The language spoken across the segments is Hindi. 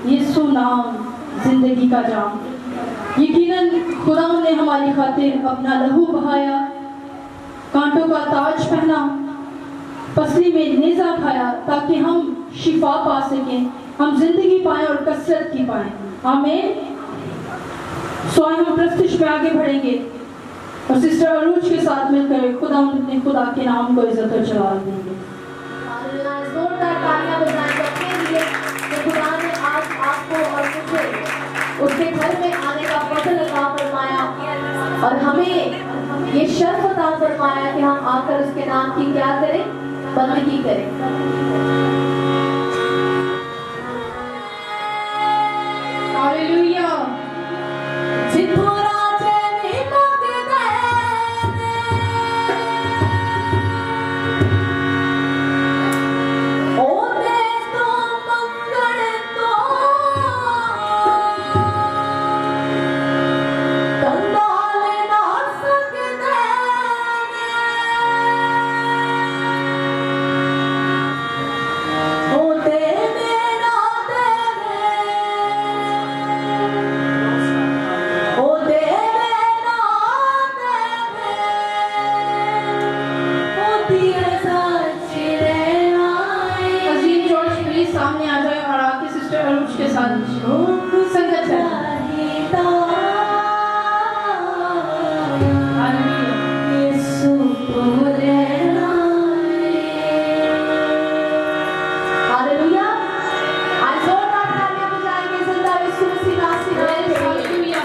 यीशु नाम जिंदगी का जाम। यकीनन खुदा ने हमारी खातिर अपना लहू बहाया, कांटों का ताज पहना, पसली में नेज़ा खाया ताकि हम शिफा पा सकें, हम जिंदगी पाएं और कसरत की पाएं। आमीन। सो हम प्रस्तुति में आगे बढ़ेंगे और सिस्टर अरूज के साथ मिलकर अपने खुदा के नाम को इज्जत और जलाल देंगे। जोरदार तालियां बजाएं अपने लिए कि खुदा ने आज आपको और मुझे उसके घर में आने का फजल अता फरमाया और हमें ये शर्फ अता फरमाया कि हम आकर उसके नाम की क्या करें, बंदगी करें। हालेलुया। सामने आ जाए और आके सिस्टर अरूज के साथ संगत है। हालेलुया। आज जोरदार तालियां बजाएंगे जिंदा यीशु मसीह नाम से। हालेलुया।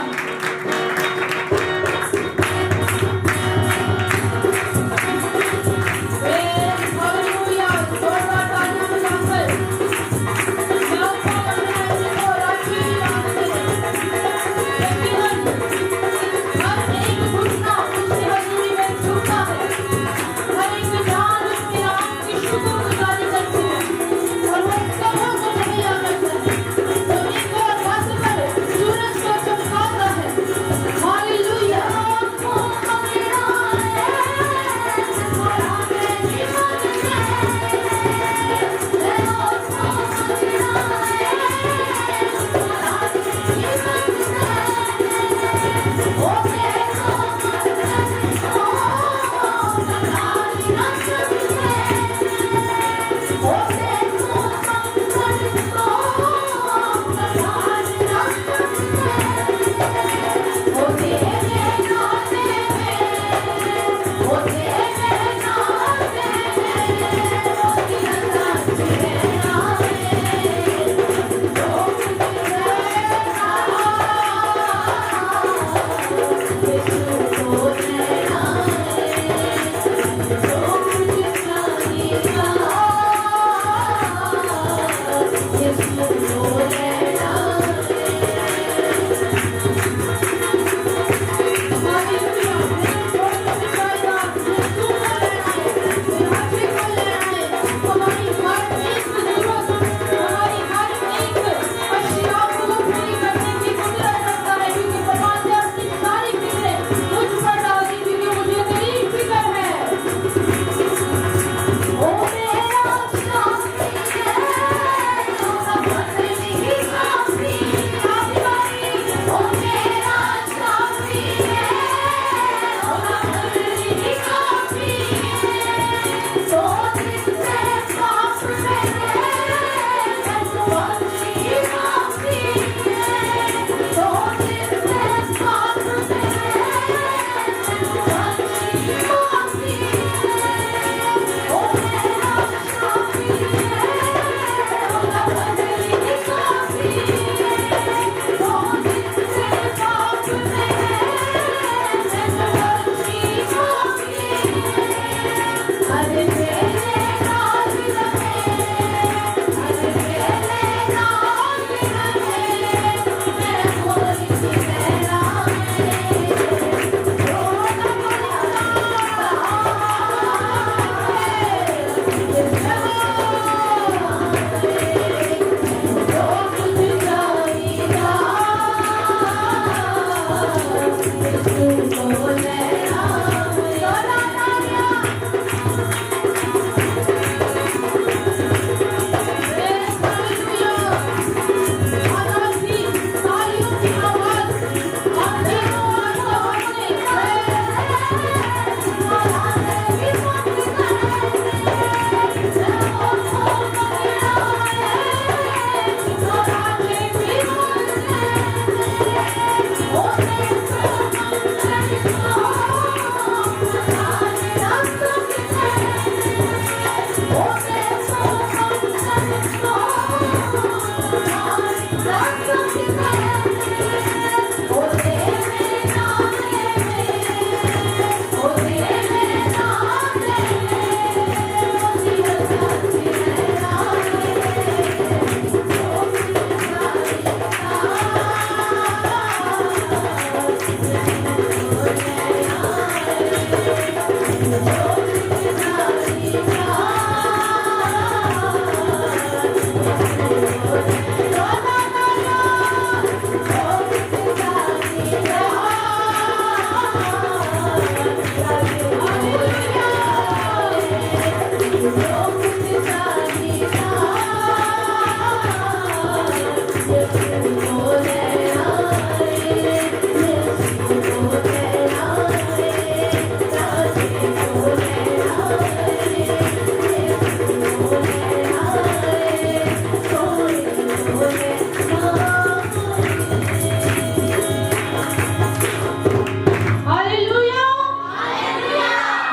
हालेलुया।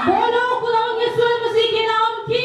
बोलो खुदा यीशु मसीह के नाम की।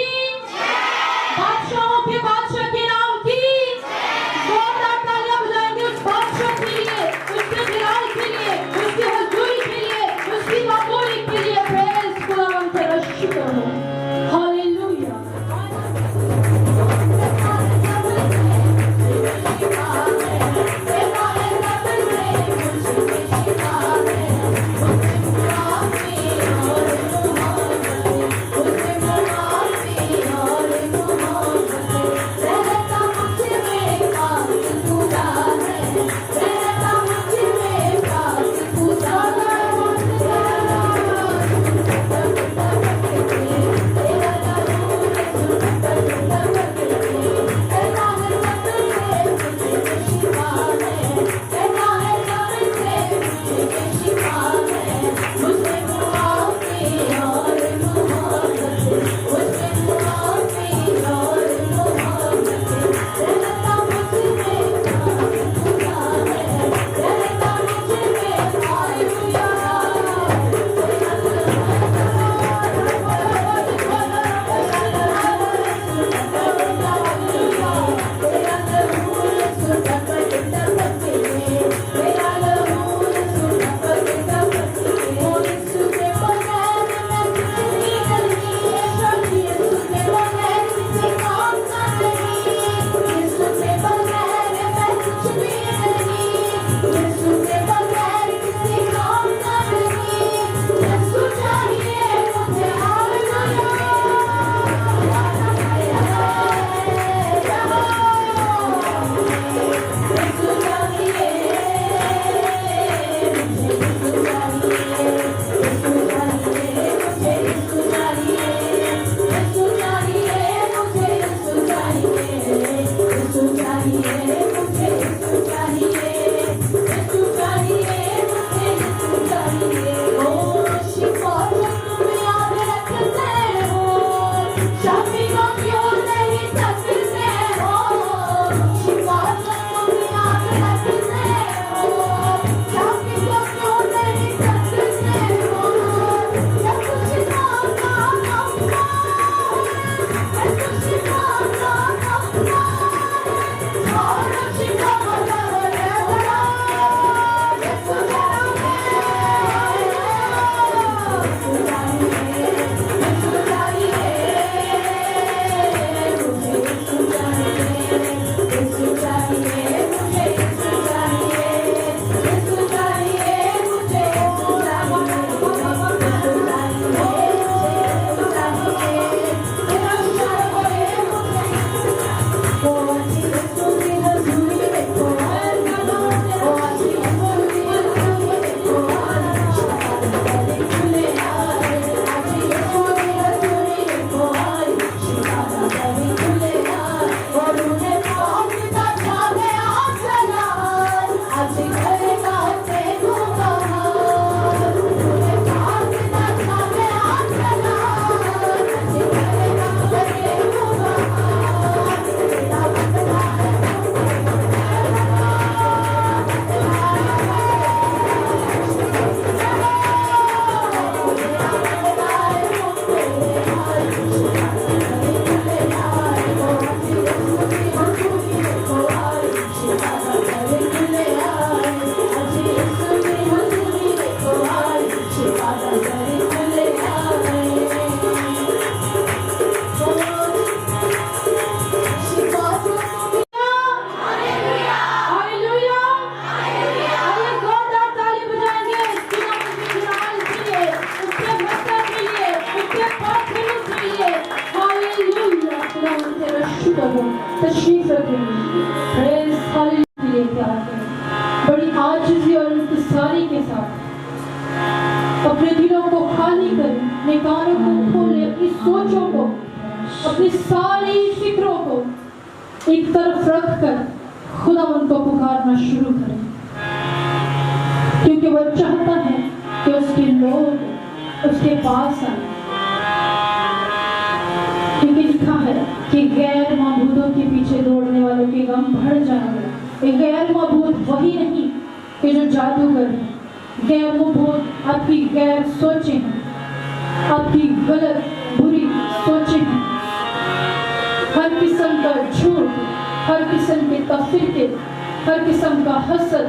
तशरीफ रखेंगे। प्रेज़ हालेलुया लेके आते हैं बड़ी आजिज़ी और इंतज़ारी के साथ। अपने दिलों को खाली करें, अपने कानों को खोलें, अपनी सोचों को, अपनी सारी फिक्रों को एक तरफ रख कर खुदावंद को पुकारना शुरू करें, क्योंकि वह चाहता है कि उसके लोग उसके पास आए। क्योंकि लिखा है कि गैर माबूदों के पीछे दौड़ने वालों के गम बढ़ जाएंगे। एक गैर माबूद वही नहीं कि जो जादूगर है। गैर माबूद आपकी गैर सोचें हैं, आपकी गलत बुरी सोचें हैं, हर किस्म का झूठ, हर किस्म के तफरीके, हर किस्म का हसद,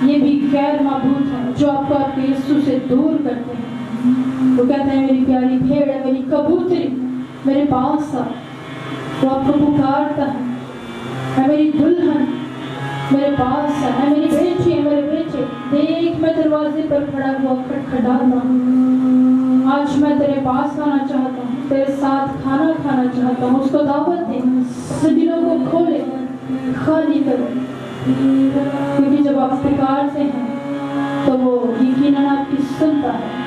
ये भी गैर माबूद है जो आपको आपके यीशु से दूर करते हैं। वो कहते हैं मेरी प्यारी भेड़ है, मेरी कबूतरी मेरे पास आ। वो आपको पुकारता है मेरी दुल्हन मेरे पास है, मेरी बेटी है, मेरे बेटे देख मैं दरवाजे पर खड़ा हुआ खटखटाता हूँ। आज मैं तेरे पास आना चाहता हूँ, तेरे साथ खाना खाना चाहता हूँ। उसको दावत दे, अपने दिलों को खोले, खाली करो, क्योंकि जब आप पुकारते हैं तो वो यकीनन आपकी सुनता है।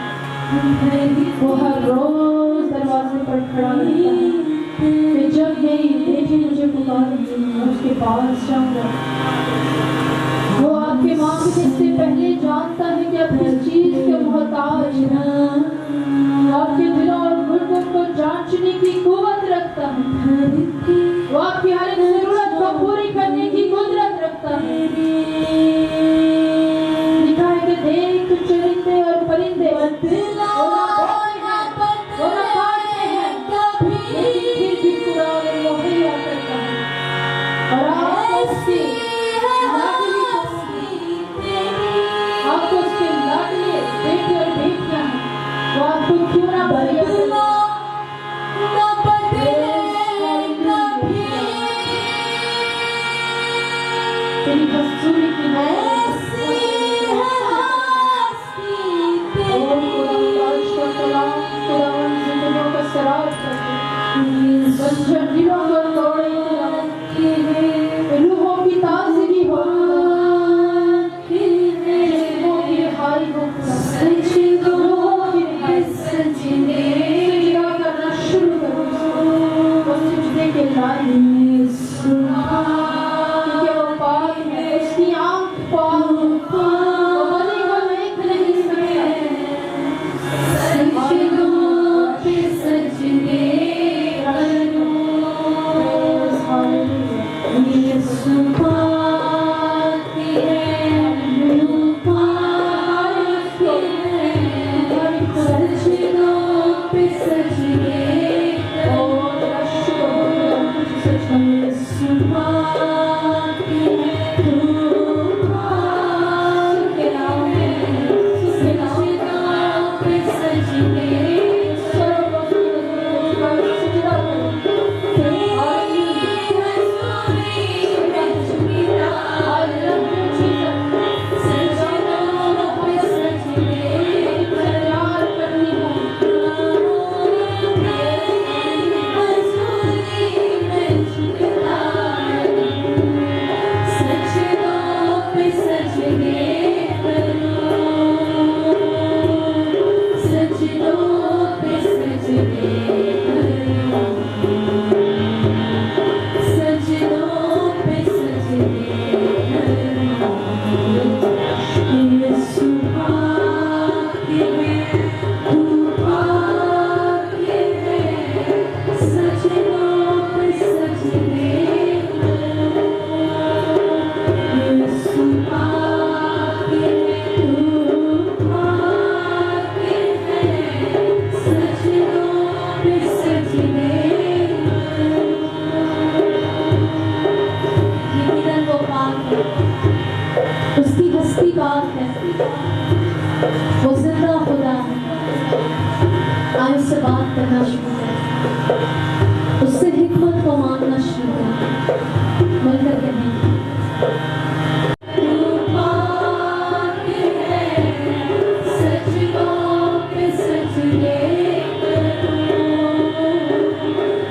वो हर रोज दरवाजे पर खड़ा रहता है कि जब मेरी बेटी मुझे पुकारेगी मैं उसके पास जाऊंगा। वो आपके मांगने से पहले जानता है कि आप किस चीज के मोहताज हैं। आपके दिलों और मुल्कों को जांचने की कुव्वत रखता है। वो आपकी हर एक जरूरत को पूरी करने की कुदरत रखता है। लिखा है कि देख चरिंदे और परिंदे आपको उसके लाडले बेटे और बेटियां हैं, वो आपको क्यों ना भरिया तेरी हसूरी की रूहों की ताज़गी हो, जिस्मों की रिहाई हो, रूहों की रिहाई सजदा करना शुरू करो। वो सजदे के लायक, क्योंकि वो पाक है, उसकी आँख पाक, वो बने को देख नहीं उसकी हस्ती पाक है, वो जिंदा खुदा है। आए उससे बात करना शुरू करें, उससे हिकमत को मांगना शुरू करें, मिलकर कहें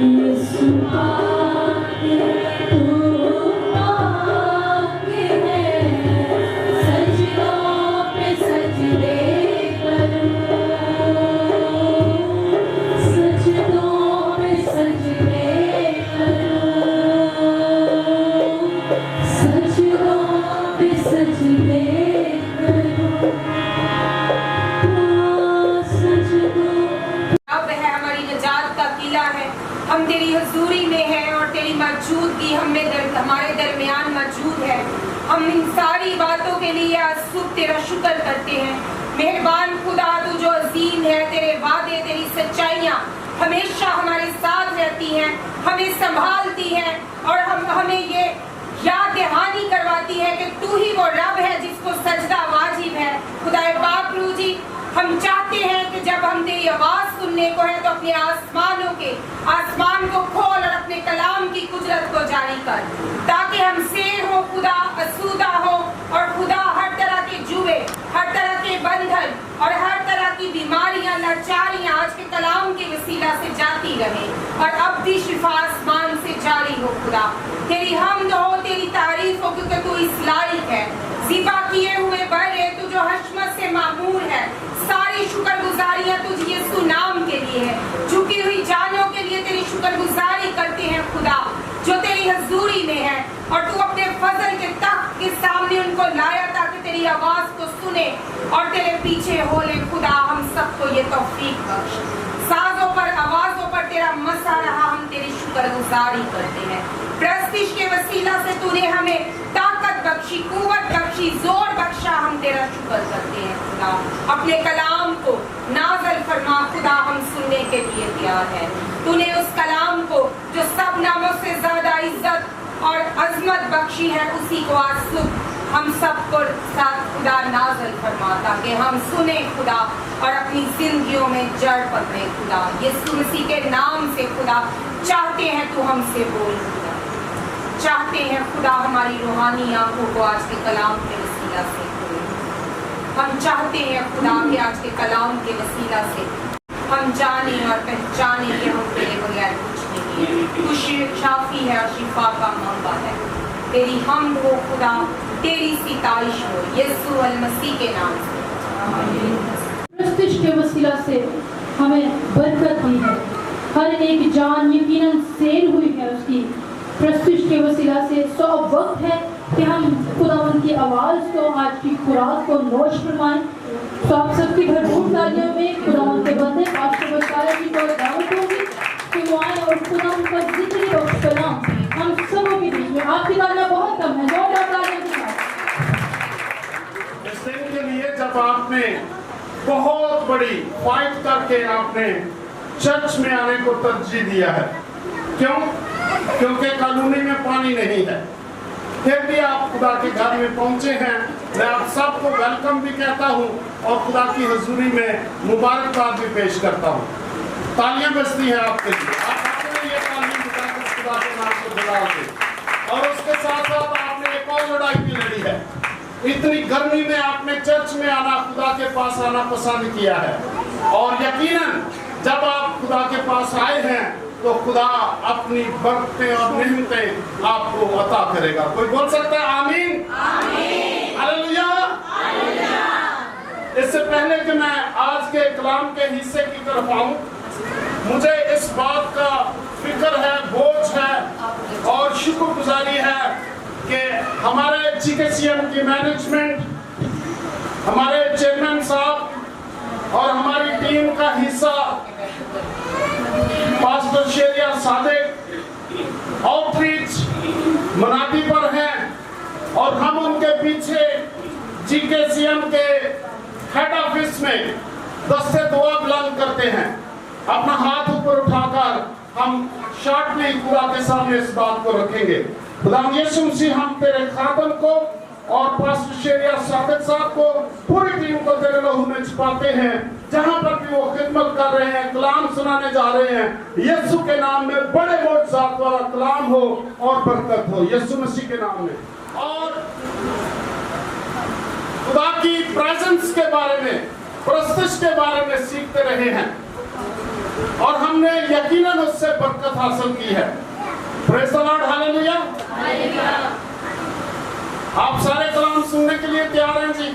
यीशु हजूरी में हैं और तेरी मौजूदगी हमारे दरमियान मौजूद है। हम इन सारी बातों के लिए आज सुबह तेरा शुक्र करते हैं। मेहरबान खुदा, तू जो अजीम है, तेरे वादे, तेरी सच्चाइयाँ हमेशा हमारे साथ रहती हैं, हमें संभालती हैं और हमें ये याद दहानी करवाती है कि तू ही वो रब है जिसको सजदा वाजिब है। खुदाए पाक प्रभु जी, हम चाहते हैं कि जब हम तेरी आवाज सुनने को है तो अपने आसमान को खोल और अपने कलाम की कुदरत को जारी कर, ताकि हम सेर हो खुदा, असूदा हो और खुदा हर तरह के जुए, हर तरह के बंधन और हर तरह की बीमारियां, लाचारियां आज के कलाम के वसीला से जाती रहे और अब भी शिफा आसमान से जारी हो। खुदा तेरी हमद हो, तेरी तारीफ हो, क्योंकि तू इस लायक है। ज़िबा किए हुए बड़े तू जो हशमत से मामूर है, सारी शुक्रगुजारियां तुझे यीशु नाम के लिए है। झुकी हुई जानों के लिए तेरी शुक्रगुजारी करते हैं खुदा, जो तेरी हजूरी में है और तू अपने फजल के तख्त के सामने उनको लाया ताकि तेरी आवाज को सुने और तेरे पीछे हो ले। खुदा हम सबको ये तौफीक बख्श। साजों पर, आवाजों पर तेरा मसा रहा, हम तेरी शुक्रगुजारी करते हैं। प्रस्तिश के वसीला से तूने हमें ताकत बख्शी, कुव्वत बख्शी, जोर बख्शा, हम तेरा शुक्र करते हैं। खुदा अपने कलाम को नाज़िल फरमा खुदा, हम सुनने के लिए तैयार हैं। तूने उस कलाम को जो सब नामों से ज्यादा इज्जत और अजमत बख्शी है, उसी को आज सुबह हम सबको साथ खुदा नाज़िल फरमा, ताकि हम सुने खुदा और अपनी जिंदगियों में जड़ पकड़े। खुदा यीशु मसीह के नाम से खुदा चाहते हैं तू हमसे बोल। खुदा चाहते हैं खुदा हमारी रूहानी आंखों को आज के कलाम के वसीला से खोले। हम चाहते हैं खुदा कि आज के कलाम के वसीला से हम जाने और पहचाने कि हम तेरे बगैर कुछ नहीं है। तू शाफी है और शिफा का मंबा है। तेरी हमद हो खुदा, तेरी सिताइश हो यीशु अल मसीह के नाम से। प्रस्तिश के वसीला से हमें बरकत दी है। हर एक जान यकीनन सेर हुई है उसकी। प्रस्तिश के वसीला से सो अब वक्त है कि हम खुदावंद की आवाज़ को, आज की खुराक को नोश फरमाएं। तो आप सबकी भरपूर तालियों में खुदावंद के बंदे पास्टर बशारा की को दावत होगी कि वो आए और खुदावंद का जिक्र बख्श कलाम हम सबों के बीच में। आपकी तालियां बहुत कम है, जोरदार तालियां के साथ। इस दिन के लिए जब आपने बहुत बड़ी फाइट करके आपने चर्च में आने को तरजीह दिया है, क्यों? क्योंकि कॉलोनी में पानी नहीं है, फिर भी आप खुदा के घर में पहुंचे हैं। मैं आप सबको वेलकम भी कहता हूं और खुदा की हजूरी में मुबारकबाद भी पेश करता हूं। तालियां बजती हैं आपके लिए, आप अपने लिए तालियां बजाकर खुदा के नाम को बुलाओगे। और उसके साथ साथ आपने एक और लड़ाई भी लड़ी है। इतनी गर्मी में आपने चर्च में आना, खुदा के पास आना पसंद किया है और यकीनन जब आप खुदा के पास आए हैं तो खुदा अपनी बरकतें और नेमतें आपको अता करेगा। कोई बोल सकता है आमीन? आमीन। हालेलुया। इससे पहले कि मैं आज के कलाम के हिस्से की तरफ आऊं, मुझे इस बात का फिक्र है, बोझ है और शुक्रगुजारी है कि हमारे GKCM की मैनेजमेंट, हमारे चेयरमैन साहब और हमारी टीम का हिस्सा पास्टर शेरिया सादिक आउटरीच मनाती पर हैं और हम उनके पीछे GKCM के हेड ऑफिस में दस्ते दुआ बुलंद करते हैं। अपना हाथ ऊपर उठाकर हम शॉर्टली खुदा के सामने इस बात को रखेंगे। खुदा यीशु मसीह, हम तेरे खातम को और पास्टर शेरिया सादिक साहब को, पूरी टीम को तेरे लहू में छुपाते हैं। जहां पर भी वो खिदमत कर रहे हैं, कलाम सुनाने जा रहे हैं, यीशु के नाम में बड़े मोज़ात वाला कलाम हो और बरकत हो यीशु मसीह के नाम में। और खुदा की प्रेजेंस के बारे में, प्रस्तिश के बारे में सीखते रहे हैं और हमने यकीनन उससे बरकत हासिल की है। Praise the Lord, hallelujah. आप सारे कलाम सुनने के लिए तैयार हैं जी?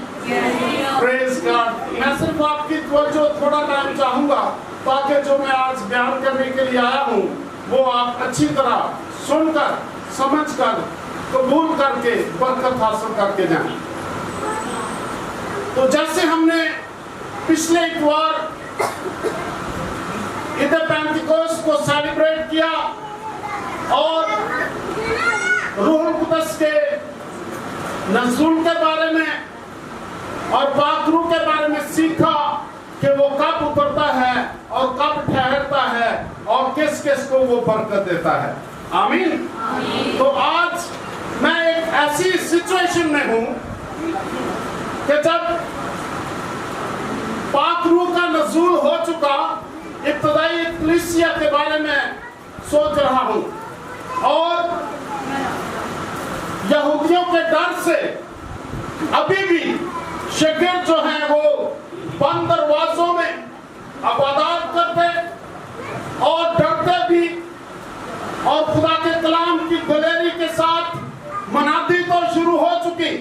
Praise God. मैं सिर्फ आपकी तवज्जो थोड़ा टाइम चाहूंगा ताकि जो मैं आज बयान करने के लिए आया हूँ वो आप अच्छी तरह सुनकर, समझकर, कबूल करके बरकत हासिल करके जाएं। तो जैसे हमने पिछले इतवार ईद पेंटिकोस्ट को सेलिब्रेट किया नज़ुल के बारे में और पाकरू के बारे में सीखा कि वो कब उतरता है और कब ठहरता है और किस किस को वो बरकत देता है। आमीन। तो आज मैं एक ऐसी सिचुएशन में हूं कि जब पाकरू का नज़ुल हो चुका, इब्तदाई इक्लीसिया के बारे में सोच रहा हूं और यहूदियों के डर से अभी भी शिगिर जो है वो बंद दरवाजों में इबादत करते और डरते भी और खुदा के कलाम की दलेरी के साथ मनादी तो शुरू हो चुकी,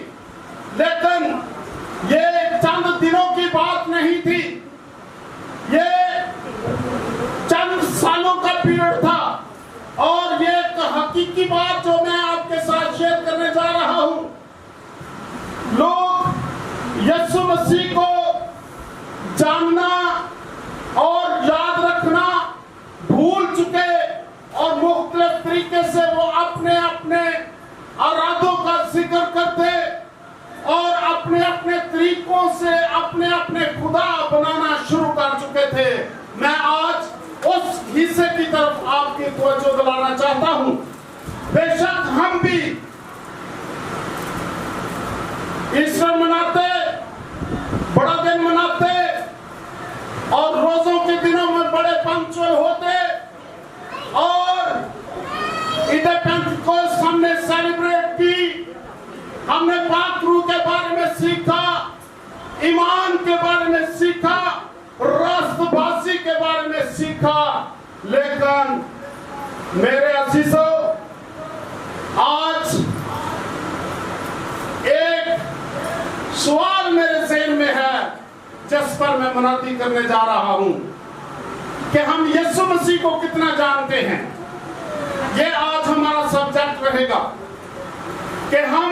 लेकिन ये चंद दिनों की बात नहीं थी, ये चंद सालों का पीरियड था। और ये एक हकीकी बात जो मैं आपके साथ शेयर करने जा रहा हूं, लोग यीशु मसीह को जानना और याद रखना भूल चुके और मुख्तलिफ तरीके से वो अपने अपने अरादों का जिक्र करते और अपने अपने तरीकों से अपने अपने खुदा बनाना शुरू कर चुके थे। मैं आज उस हिस्से की तरफ आपकी तवज्जो दिलाना चाहता हूं। बेशक हम भी ईस्टर मनाते, बड़ा दिन मनाते और रोजों के दिनों में बड़े पंक्चुअल होते और ईद पेंटिकोस्ट हमने सेलिब्रेट की, हमने पाकरू के बारे में सीखा, ईमान के बारे में सीखा, रास्तबाजी के बारे में सीखा। लेकिन मेरे अजीजों, आज एक सवाल मेरे ज़हन में है जिस पर मैं मुनादी करने जा रहा हूं कि हम यीशु मसीह को कितना जानते हैं। ये आज हमारा सब्जेक्ट रहेगा कि हम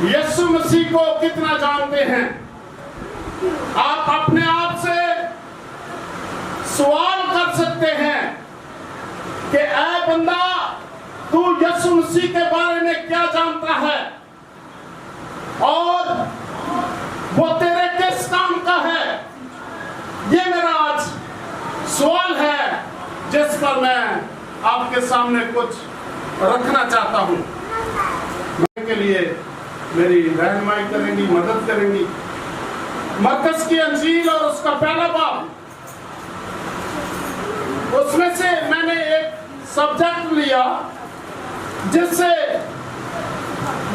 यीशु मसीह को कितना जानते हैं। आप अपने आप से सवाल कर सकते हैं कि ऐ बंदा, तू यीशु मसीह के बारे में क्या जानता है और वो तेरे किस काम का है। ये मेरा आज सवाल है जिस पर मैं आपके सामने कुछ रखना चाहता हूं। के लिए मेरी रहनुमाई करेंगी, मदद करेंगी मरकज की अंजील और उसका पहला बाब, उसमें से मैंने एक सब्जेक्ट लिया जिससे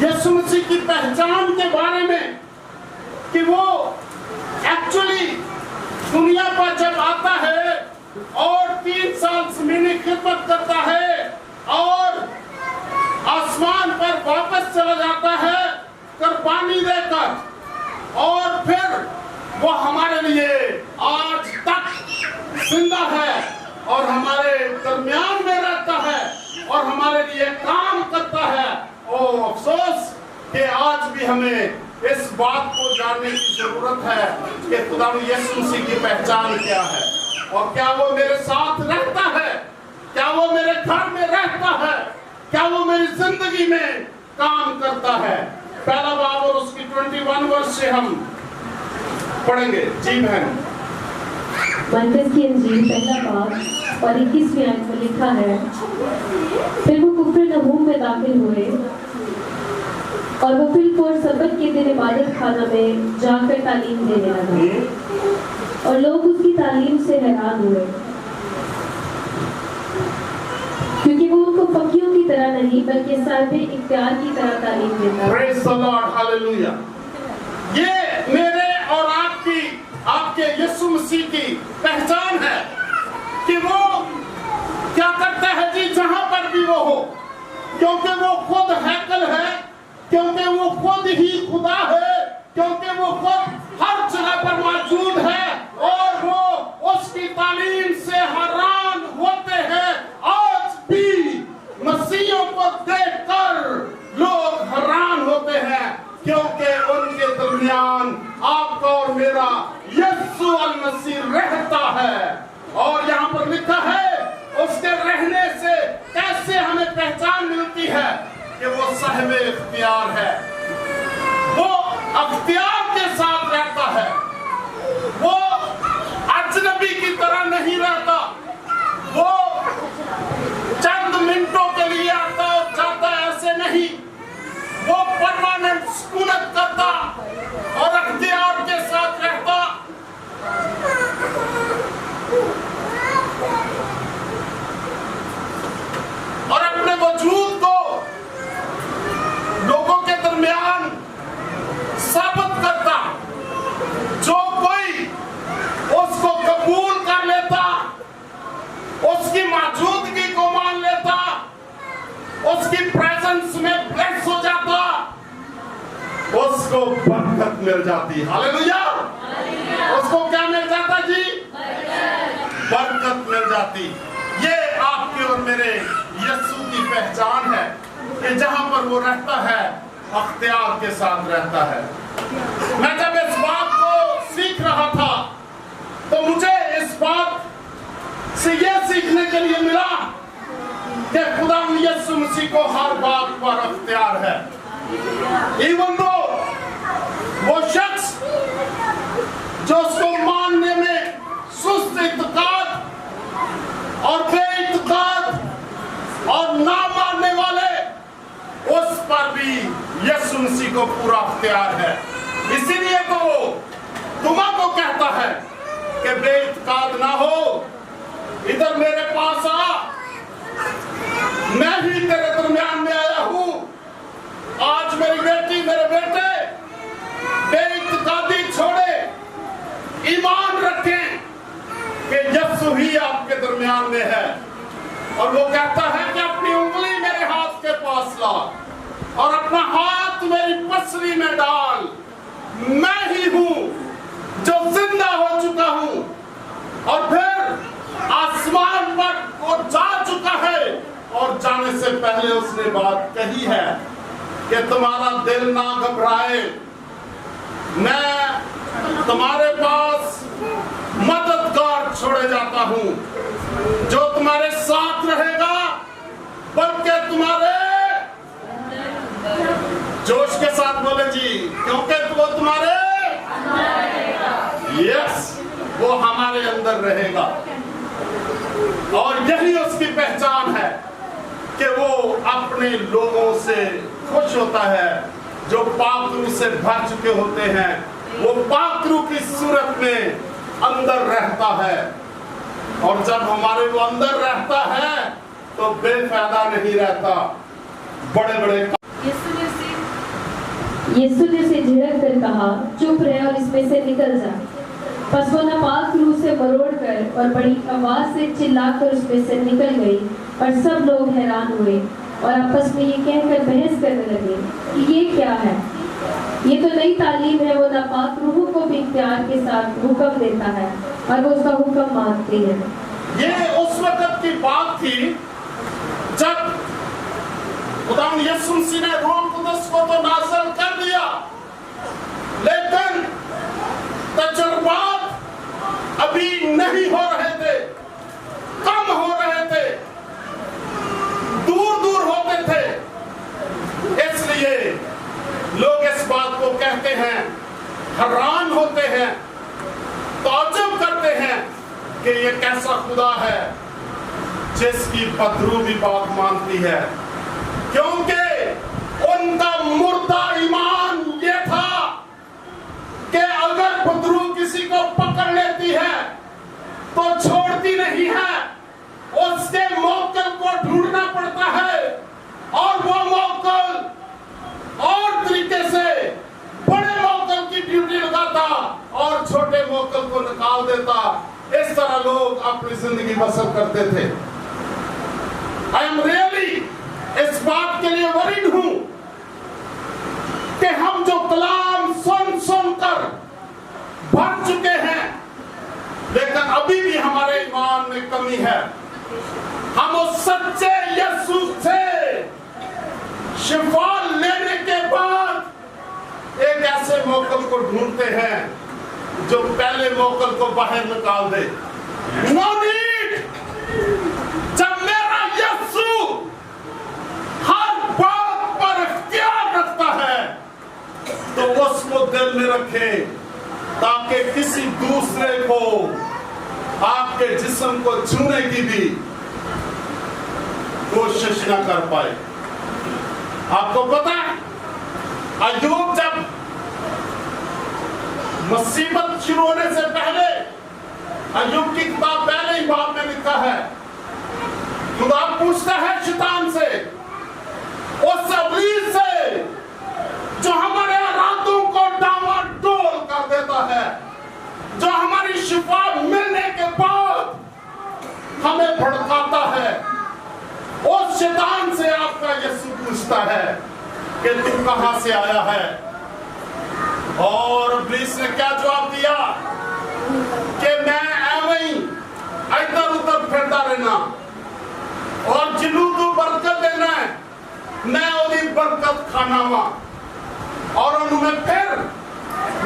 यीशु मसीह की पहचान के बारे में कि वो एक्चुअली दुनिया पर जब आता है और 3 साल ज़मीनी खिदमत करता है और आसमान पर वापस चला जाता है कुर्बानी देकर, और फिर वो हमारे लिए आज तक जिंदा है और हमारे दरमियान में रहता है और हमारे लिए काम करता है। ओ अफसोस कि आज भी हमें इस बात को जानने की जरूरत है कि खुदा यीशु मसीह की पहचान क्या है और क्या वो मेरे साथ रहता है, क्या वो मेरे घर में रहता है, क्या वो मेरी जिंदगी में काम करता है। पहला बाब और उसकी 21 वर्ष से हम पढ़ेंगे। जी बहन। मरकज की अंजील पहला बाब और 21वीं आयत में लिखा है, फिर वो कुफरनहूम में दाखिल हुए और वो फिलपुर सबत के दिन इबादत खाना में जाकर तालीम देने लगा और लोग उसकी तालीम से हैरान हुए क्योंकि वो उनको पक्कियों की तरह नहीं बल्कि साहिब इख्तियार की तरह तालीम देता है। Praise the Lord, hallelujah. ये मेरे और आपके यीशु मसीह की पहचान है कि वो क्या करता है जी जहां पर भी वो हो, क्योंकि वो खुद हैकल है, क्योंकि वो खुद ही खुदा है, क्योंकि वो खुद हर जगह पर मौजूद है और वो उसकी तालीम से हैरान होते हैं। आज भी मसीहों को देखकर लोग हैरान होते हैं क्योंकि उनके दरमियान आपका और मेरा यीशु अल मसीह रहता है। और यहाँ पर लिखा है उसके रहने से कैसे हमें पहचान मिलती है कि वो साहिब इख्तियार है। अख्तियार के साथ रहता है। वो अजनबी की तरह नहीं रहता। वो चंद मिनटों के लिए आता और जाता, ऐसे नहीं। वो परमानेंट सुकूनत करता और अख्तियार के साथ रहता। और अपने वजूद को लोगों के दरमियान साबित करता। जो कोई उसको कबूल कर लेता, उसकी मौजूदगी को मान लेता, उसकी प्रेजेंस में ब्लेस हो जाता, उसको बरकत मिल जाती। हालेलुया। उसको क्या मिल जाता जी? बरकत मिल जाती। ये आपके और मेरे यीशु की पहचान है कि जहां पर वो रहता है अख्तियार के साथ रहता है। मैं जब इस बात को सीख रहा था तो मुझे इस बात से यह सीखने के लिए मिला कि खुदा यीशु मसीह को हर बात पर अख्तियार है। इवन दो वो शख्स जो उसको मानने में सुस्त इत्तेकाद और बेइत्तेकाद और ना मानने वाले, उस पर भी यीशु मसीह को पूरा अख्तियार है। इसीलिए तो वो तुमको कहता है कि बेइत्तेकाद ना हो, इधर मेरे पास आ, मैं ही तेरे दरमियान में आया हूं। आज मेरी बेटी मेरे बेटे बेइत्तेकादी छोड़े, ईमान रखें कि यीशु ही आपके दरमियान में है। और वो कहता है कि अपनी उंगली मेरे हाथ के पास ला और अपना हाथ मेरी पसली में डाल। मैं ही हूं जो जिंदा हो चुका हूं और फिर आसमान पर वो जा चुका है और जाने से पहले उसने बात कही है कि तुम्हारा दिल ना घबराए, मैं तुम्हारे पास मददगार छोड़े जाता हूं जो तुम्हारे साथ रहेगा, बल्कि तुम्हारे, जोश के साथ बोले जी, क्योंकि वो तुम्हारे, यस, वो हमारे अंदर रहेगा। और यही उसकी पहचान है कि वो अपने लोगों से खुश होता है जो पाक रूह से भर चुके होते हैं। वो पाक रूह की सूरत में अंदर रहता है और जब हमारे वो अंदर रहता है तो बेफायदा नहीं रहता। बड़े बड़े यीशु ने उसे झिड़क कर कहा, चुप रहे और इसमें से निकल जा। बस वो नापाक रूह से मरोड़ कर और बड़ी आवाज से चिल्लाकर उसमें से निकल गई और सब लोग हैरान हुए और आपस में ये कहकर बहस करने लगे कि ये क्या है, ये तो नई तालीम है। वो नापाक रूहों को भी इख्तियार के साथ हुक्म देता है और वो उसका हुक्म मानती है। ये उस वक्त की बात थी जब खुदावंद यीशु मसीह ने रूह कुदस को तो नाज़िल कर दिया, लेकिन तजुर्बात अभी नहीं हो रहे थे, कम हो रहे थे, दूर दूर होते थे। इसलिए लोग इस बात को कहते हैं, हैरान होते हैं, ताज्जुब करते हैं कि ये कैसा खुदा है जिसकी बदरू भी बात मानती है। क्योंकि उनका मुर्दा ईमान ये था कि अगर बदरू किसी को पकड़ लेती है तो छोड़ती नहीं है, उसके मौकल को ढूंढना पड़ता है और वो मौकल और तरीके से बड़े मौकल की ड्यूटी लगाता और छोटे मौकल को निकाल देता। इस तरह लोग अपनी जिंदगी बसर करते थे। आई एम रियली इस बात के लिए वरीड हूं कि हम जो कलाम सुन सुनकर भर चुके हैं, लेकिन अभी भी हमारे ईमान में कमी है। हम उस सच्चे यीशु से शिफा लेने के बाद एक ऐसे मौकल को ढूंढते हैं जो पहले मौकल को बाहर निकाल दे। No need. जब मेरा यीशु हर बात पर इख्तियार रखता है तो उसको दिल में रखें, ताकि किसी दूसरे को आपके जिस्म को छूने की भी कोशिश न कर पाए। आपको पता है, अय्यूब जब मुसीबत शुरू होने से पहले, अय्यूब की किताब पहले ही बाब में लिखा है, खुदा पूछता है शैतान से, उस इब्लीस से जो हमारे इरादों को डामाडोल कर देता है, जो हमारी शिफा मिलने के बाद हमें भड़काता है, उस शैतान से आपका यीशु पूछता है कि तू कहां से आया है। और इब्लीस ने क्या जवाब दिया कि मैं ऐਵੇਂ ही इधर उधर फिरता रहना और जिन्हों तू बरकत देना है मैं ओदी बरकत खाना वा और उन्होंने फिर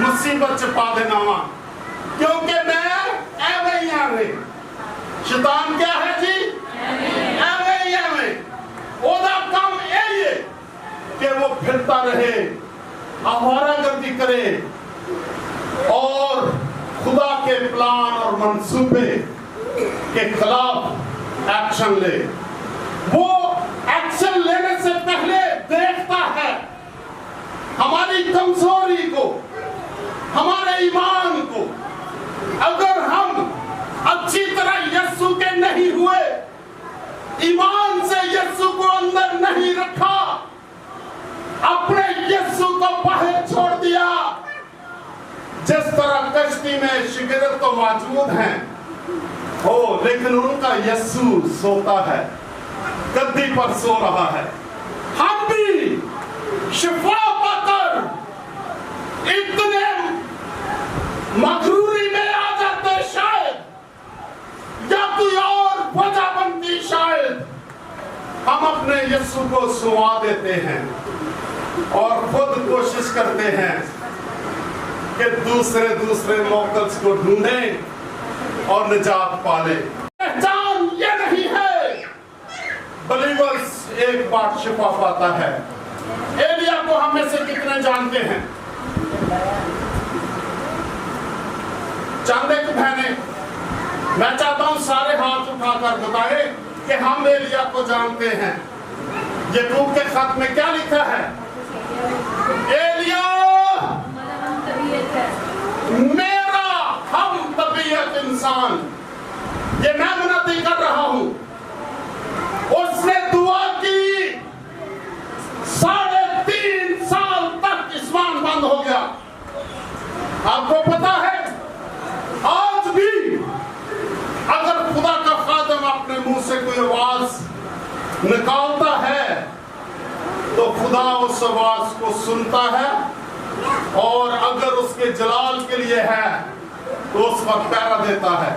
मुसीबत च पा देना वा, क्योंकि मैं ऐਵੇਂ ही ऐਵੇਂ। शैतान क्या है जी? ऐਵੇਂ ही ऐਵੇਂ। ओदा काम यही है कि वो फिरता रहे, आवारागर्दी करे और खुदा के प्लान और मंसूबे के खिलाफ एक्शन ले। वो एक्शन लेने से पहले देखता है हमारी कमजोरी को, हमारे ईमान को। अगर हम अच्छी तरह यीशु के नहीं हुए, ईमान से यीशु को अंदर नहीं रखा, अपने यीशु को बाहर छोड़ दिया, जिस तरह कश्ती में शिगिरत तो मौजूद हैं हो, लेकिन उनका यीशु सोता है, गद्दी पर सो रहा है। हम भी शिफा पाकर इतने मगरूरी में आ जाते शायद, या कोई और वजह बनती शायद, हम अपने यीशु को सुवा देते हैं और खुद कोशिश करते हैं कि दूसरे मौकल्स को ढूंढें और निजात पाले। पहचान ये नहीं है बलीवर्स एक बार शिफा पाता है। एलिया को हम में से कितने जानते हैं? चांदे की बहने, मैं चाहता हूं सारे हाथ उठाकर बताएं कि हम एलिया को जानते हैं। याकूब के खत में क्या लिखा है? एलिया मेरा हम तबीयत इंसान, ये मैं मुनादी कर रहा हूं। उसने दुआ की, 3.5 साल तक आसमान बंद हो गया। आपको पता है, आज भी अगर खुदा का खादम अपने मुंह से कोई आवाज निकालता है तो खुदा उस आवाज को सुनता है, और अगर उसके जलाल के लिए है तो उस वक्त पहरा देता है।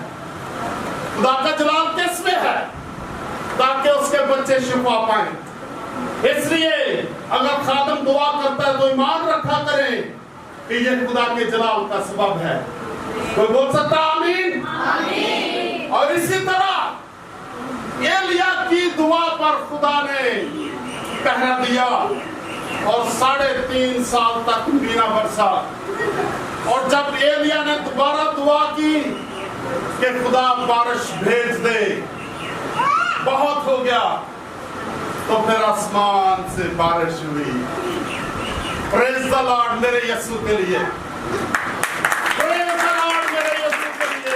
खुदा का जलाल किस में है? ताकि उसके बच्चे शिफा पाएं। इसलिए अगर खादम दुआ करता है तो ईमान रखा करें कि यह खुदा के जलाल का सबब है। कोई बोल सकता आमीन? आमीन। और इसी तरह एलिया की दुआ पर खुदा ने पहरा दिया और 3.5 साल तक बिना बरसा। और जब एलिया ने दोबारा दुआ की कि खुदा बारिश भेज दे, बहुत हो गया, तो फिर आसमान से बारिश हुई। प्रेज द लॉर्ड मेरे यीशु के लिए, प्रेज द लॉर्ड मेरे यीशु के लिए,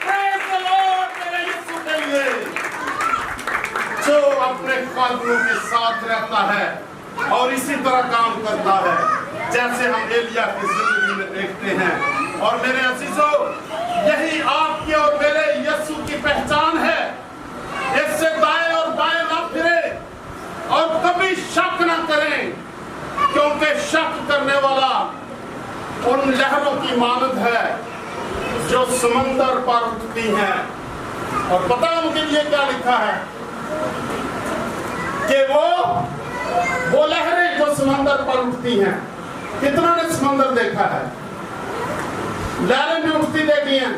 प्रेज द लॉर्ड मेरे यीशु के लिए, जो अपने कदमों के साथ रहता है और इसी तरह काम करता है जैसे हम एलिया की जिंदगी में देखते हैं। और मेरे अजीजों, यही आपके और मेरे यीशु की पहचान है। इससे दाएं और बाएं ना फिरे और कभी शक ना करें, क्योंकि शक करने वाला उन लहरों की मानद है जो समंदर पर उठती हैं। और पता है उनके लिए क्या लिखा है कि वो लहरें जो समंदर पर उठती हैं। कितना ने समंदर देखा है? लहरें भी उठती देखी हैं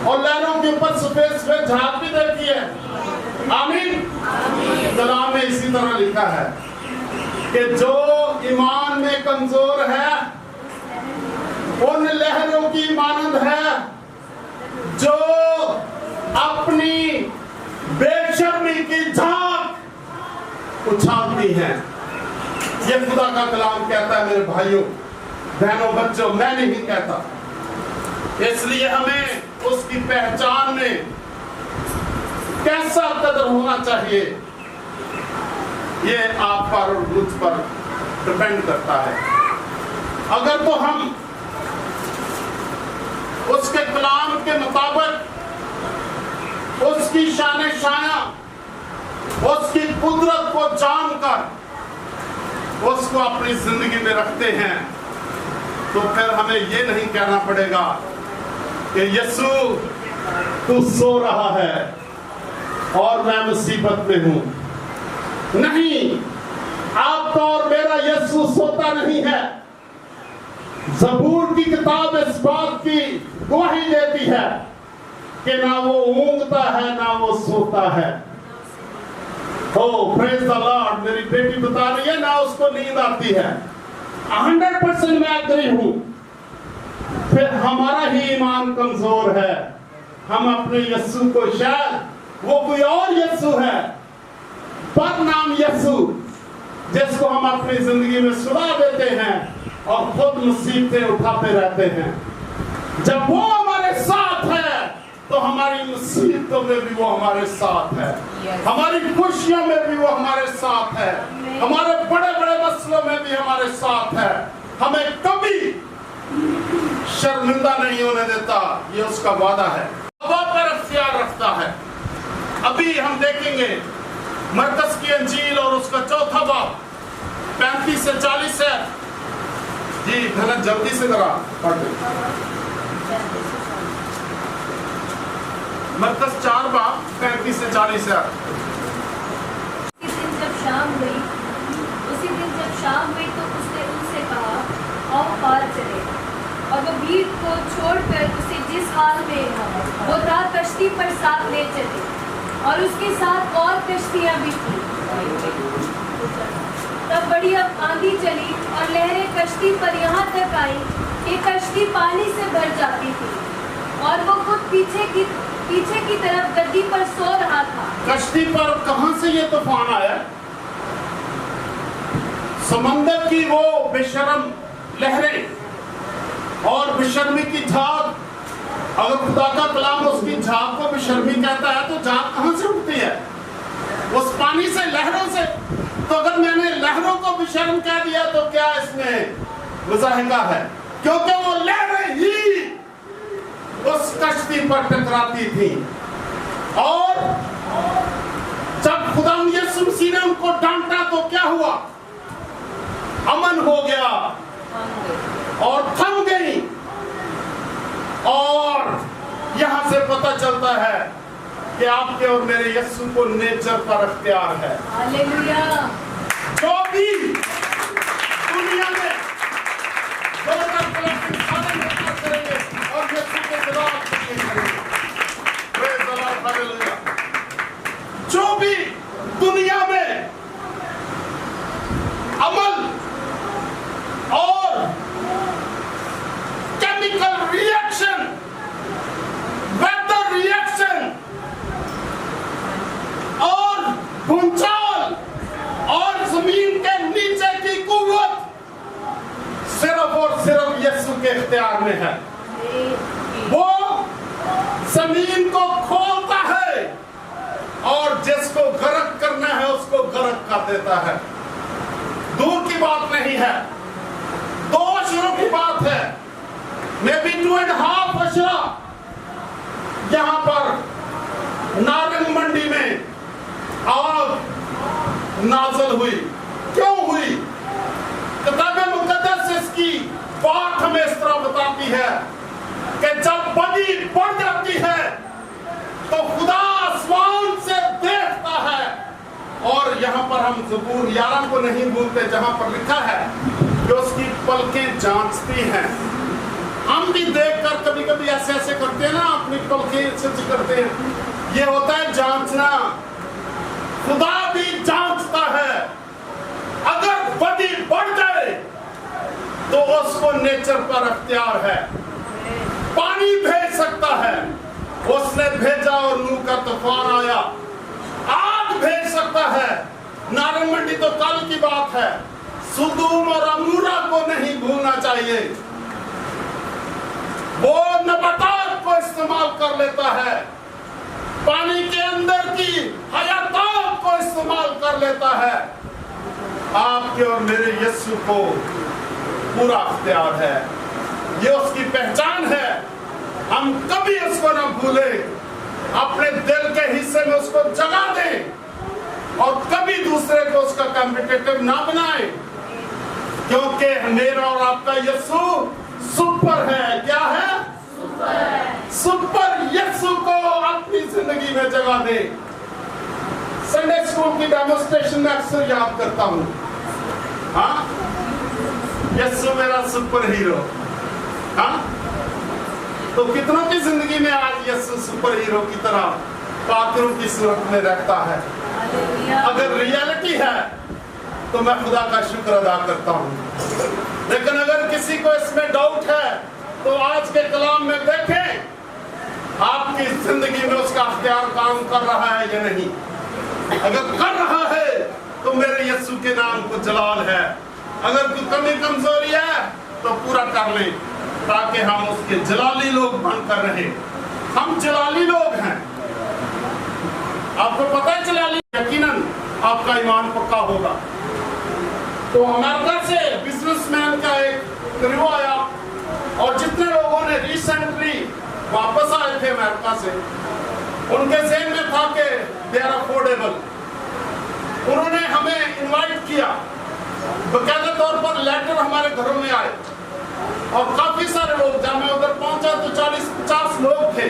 और लहरों के ऊपर सफेद सफेद झाग भी देखी है। आमीन। कलाम में इसी तरह लिखा है कि जो ईमान में कमजोर है उन लहरों की मानंद है जो अपनी बेशर्मी की झांक उछालती हैं। ये खुदा का कलाम कहता है मेरे भाइयों बहनों बच्चों, मैं नहीं कहता। इसलिए हमें उसकी पहचान में कैसा कदर होना चाहिए ये आप पर और मुझ पर डिपेंड करता है। अगर तो हम उसके कलाम के मुताबिक उसकी शान शाया, उसकी कुदरत को जानकर उसको अपनी जिंदगी में रखते हैं, तो फिर हमें ये नहीं कहना पड़ेगा कि यीशु तू सो रहा है और मैं मुसीबत में हूं। नहीं, आपका और मेरा यीशु सोता नहीं है। ज़बूर की किताब इस बात की गवाही देती है कि ना वो ऊँघता है ना वो सोता है। Oh, praise the Lord, मेरी बेटी बता रही है ना उसको नींद आती है। 100% मैं एग्री हूं। फिर हमारा ही ईमान कमजोर है। हम अपने यीशु को शायद वो कोई और यीशु है, पर नाम यीशु, जिसको हम अपनी जिंदगी में सुला देते हैं और खुद मुसीबतें उठाते रहते हैं। जब वो हमारे साथ है तो हमारी मुसीबतों में भी वो हमारे साथ है, हमारी खुशियों में भी वो हमारे साथ है, हमारे बड़े बड़े मसलों में भी हमारे साथ है। हमें कभी शर्मिंदा नहीं होने देता, ये उसका वादा है। हवा पर अख्तियार रखता है। अभी हम देखेंगे मरकस की अंजील और उसका चौथा बाब 35 से 40 है। जी धनत जल्दी से जरा पढ़ दे। मरकस 4 बाब 35 से 40 है। उसी दिन जब शाम हुई तो उसने उनसे कहा आओ पार चले, और वो भीड़ को छोड़कर उसे जिस हाल में वो था कश्ती पर साथ ले चले, और उसके साथ और कश्तियां भी थी। तब बड़ी आंधी चली और लहरें कश्ती पर यहाँ तक आई कि कश्ती पानी से भर जाती थी, और वो खुद पीछे की तरफ गद्दी पर सो रहा था। कश्ती पर कहां से ये तूफान आया? समंदर की वो बेशर्म लहरें और बेशर्मी की झाग। अगर खुदा का कलाम उसकी झाग को बेशर्मी कहता है तो झाग कहां से उठती है? उस पानी से, लहरों से। तो अगर मैंने लहरों को बेशर्म कह दिया तो क्या इसमें मुजाहिका है? क्योंकि वो लहरें ही उस कश्ती पर टकराती थी। और जब खुदा यीशु मसीह ने उनको डांटा तो क्या हुआ? अमन हो गया और थम गई। और यहां से पता चलता है कि आपके और मेरे यीशु को नेचर पर अख्तियार है। हालेलुया। जो भी दुनिया में करेंगे और यीशु के खिलाफ करेंगे। Praise the Lord, hallelujah. जो भी दुनिया में अमल और केमिकल रिएक्शन, वेदर रिएक्शन और भूचाल और जमीन के नीचे की कुव्वत सिर्फ और सिर्फ यीशु के इख्तियार में है। वो जमीन को खोलता है और जिसको गर्क करना है उसको गर्क कर देता है। दूर की बात नहीं है, 2 अशरों की बात है, मे बी 2.5 अशरा यहां पर नारंग मंडी में आग नाज़िल हुई। क्यों हुई? किताब मुकद्दस इसकी बात हमें इस तरह बताती है कि जब बदी बढ़ जाती है तो खुदा आसमान से देखता है। और यहाँ पर हम ज़बूर 11 को नहीं भूलते जहाँ पर लिखा है कि उसकी पलकें जांचती हैं। हम भी देखकर कभी कभी ऐसे ऐसे करते हैं ना, अपनी पलकें ऐसे करते हैं। ये होता है जांचना। खुदा भी जांचता है। अगर बदी बढ़ जाए तो उसको नेचर पर अख्तियार है। पानी भेज सकता है, उसने भेजा और नूह का तूफान आया। आग भेज सकता है, नारंग मंडी तो कल की बात है। सुदूम और अमूरा को नहीं भूलना चाहिए। वो नबातात को इस्तेमाल कर लेता है, पानी के अंदर की हयातात को इस्तेमाल कर लेता है। आपके और मेरे यीशु को पूरा अख्तियार है, ये उसकी पहचान है। हम कभी उसको ना भूलें, अपने दिल के हिस्से में उसको जगा दें और कभी दूसरे को उसका कॉम्पिटिटिव ना बनाएं, क्योंकि मेरा और आपका यीशु सुपर है। क्या है? सुपर यीशु को अपनी जिंदगी में जगह दे। संडे स्कूल की डेमोस्ट्रेशन में अक्सर याद करता हूं, हाँ, यीशु मेरा सुपर हीरो। हाँ, तो कितनों की जिंदगी में आज यीशु सुपर हीरो की तरह पात्रों की सूरत में रहता है। अगर रियलिटी है तो मैं खुदा का शुक्र अदा करता हूं। लेकिन अगर किसी को इसमें डाउट है तो आज के कलाम में देखें आपकी जिंदगी में उसका अख्तियार काम कर रहा है या नहीं। अगर कर रहा है तो मेरे यीशु के नाम को जलाल है। अगर कोई कमी कमजोरी है तो पूरा कर लें, ताकि हम उसके जलाली लोग बनकर रहे। हम जलाली लोग हैं, आपको पता है जलाली, यकीनन आपका ईमान पक्का होगा। तो अमेरिका से बिजनेसमैन का एक रिव्यू आया और जितने लोगों ने रिसेंटली वापस आए थे अमेरिका से, उनके ज़हन में था कि दे आर अफोर्डेबल। उन्होंने हमें इनवाइट किया, बकायदा तौर पर लेटर हमारे घरों में आए और काफी सारे लोग, जब मैं उधर पहुंचा तो 40-50 लोग थे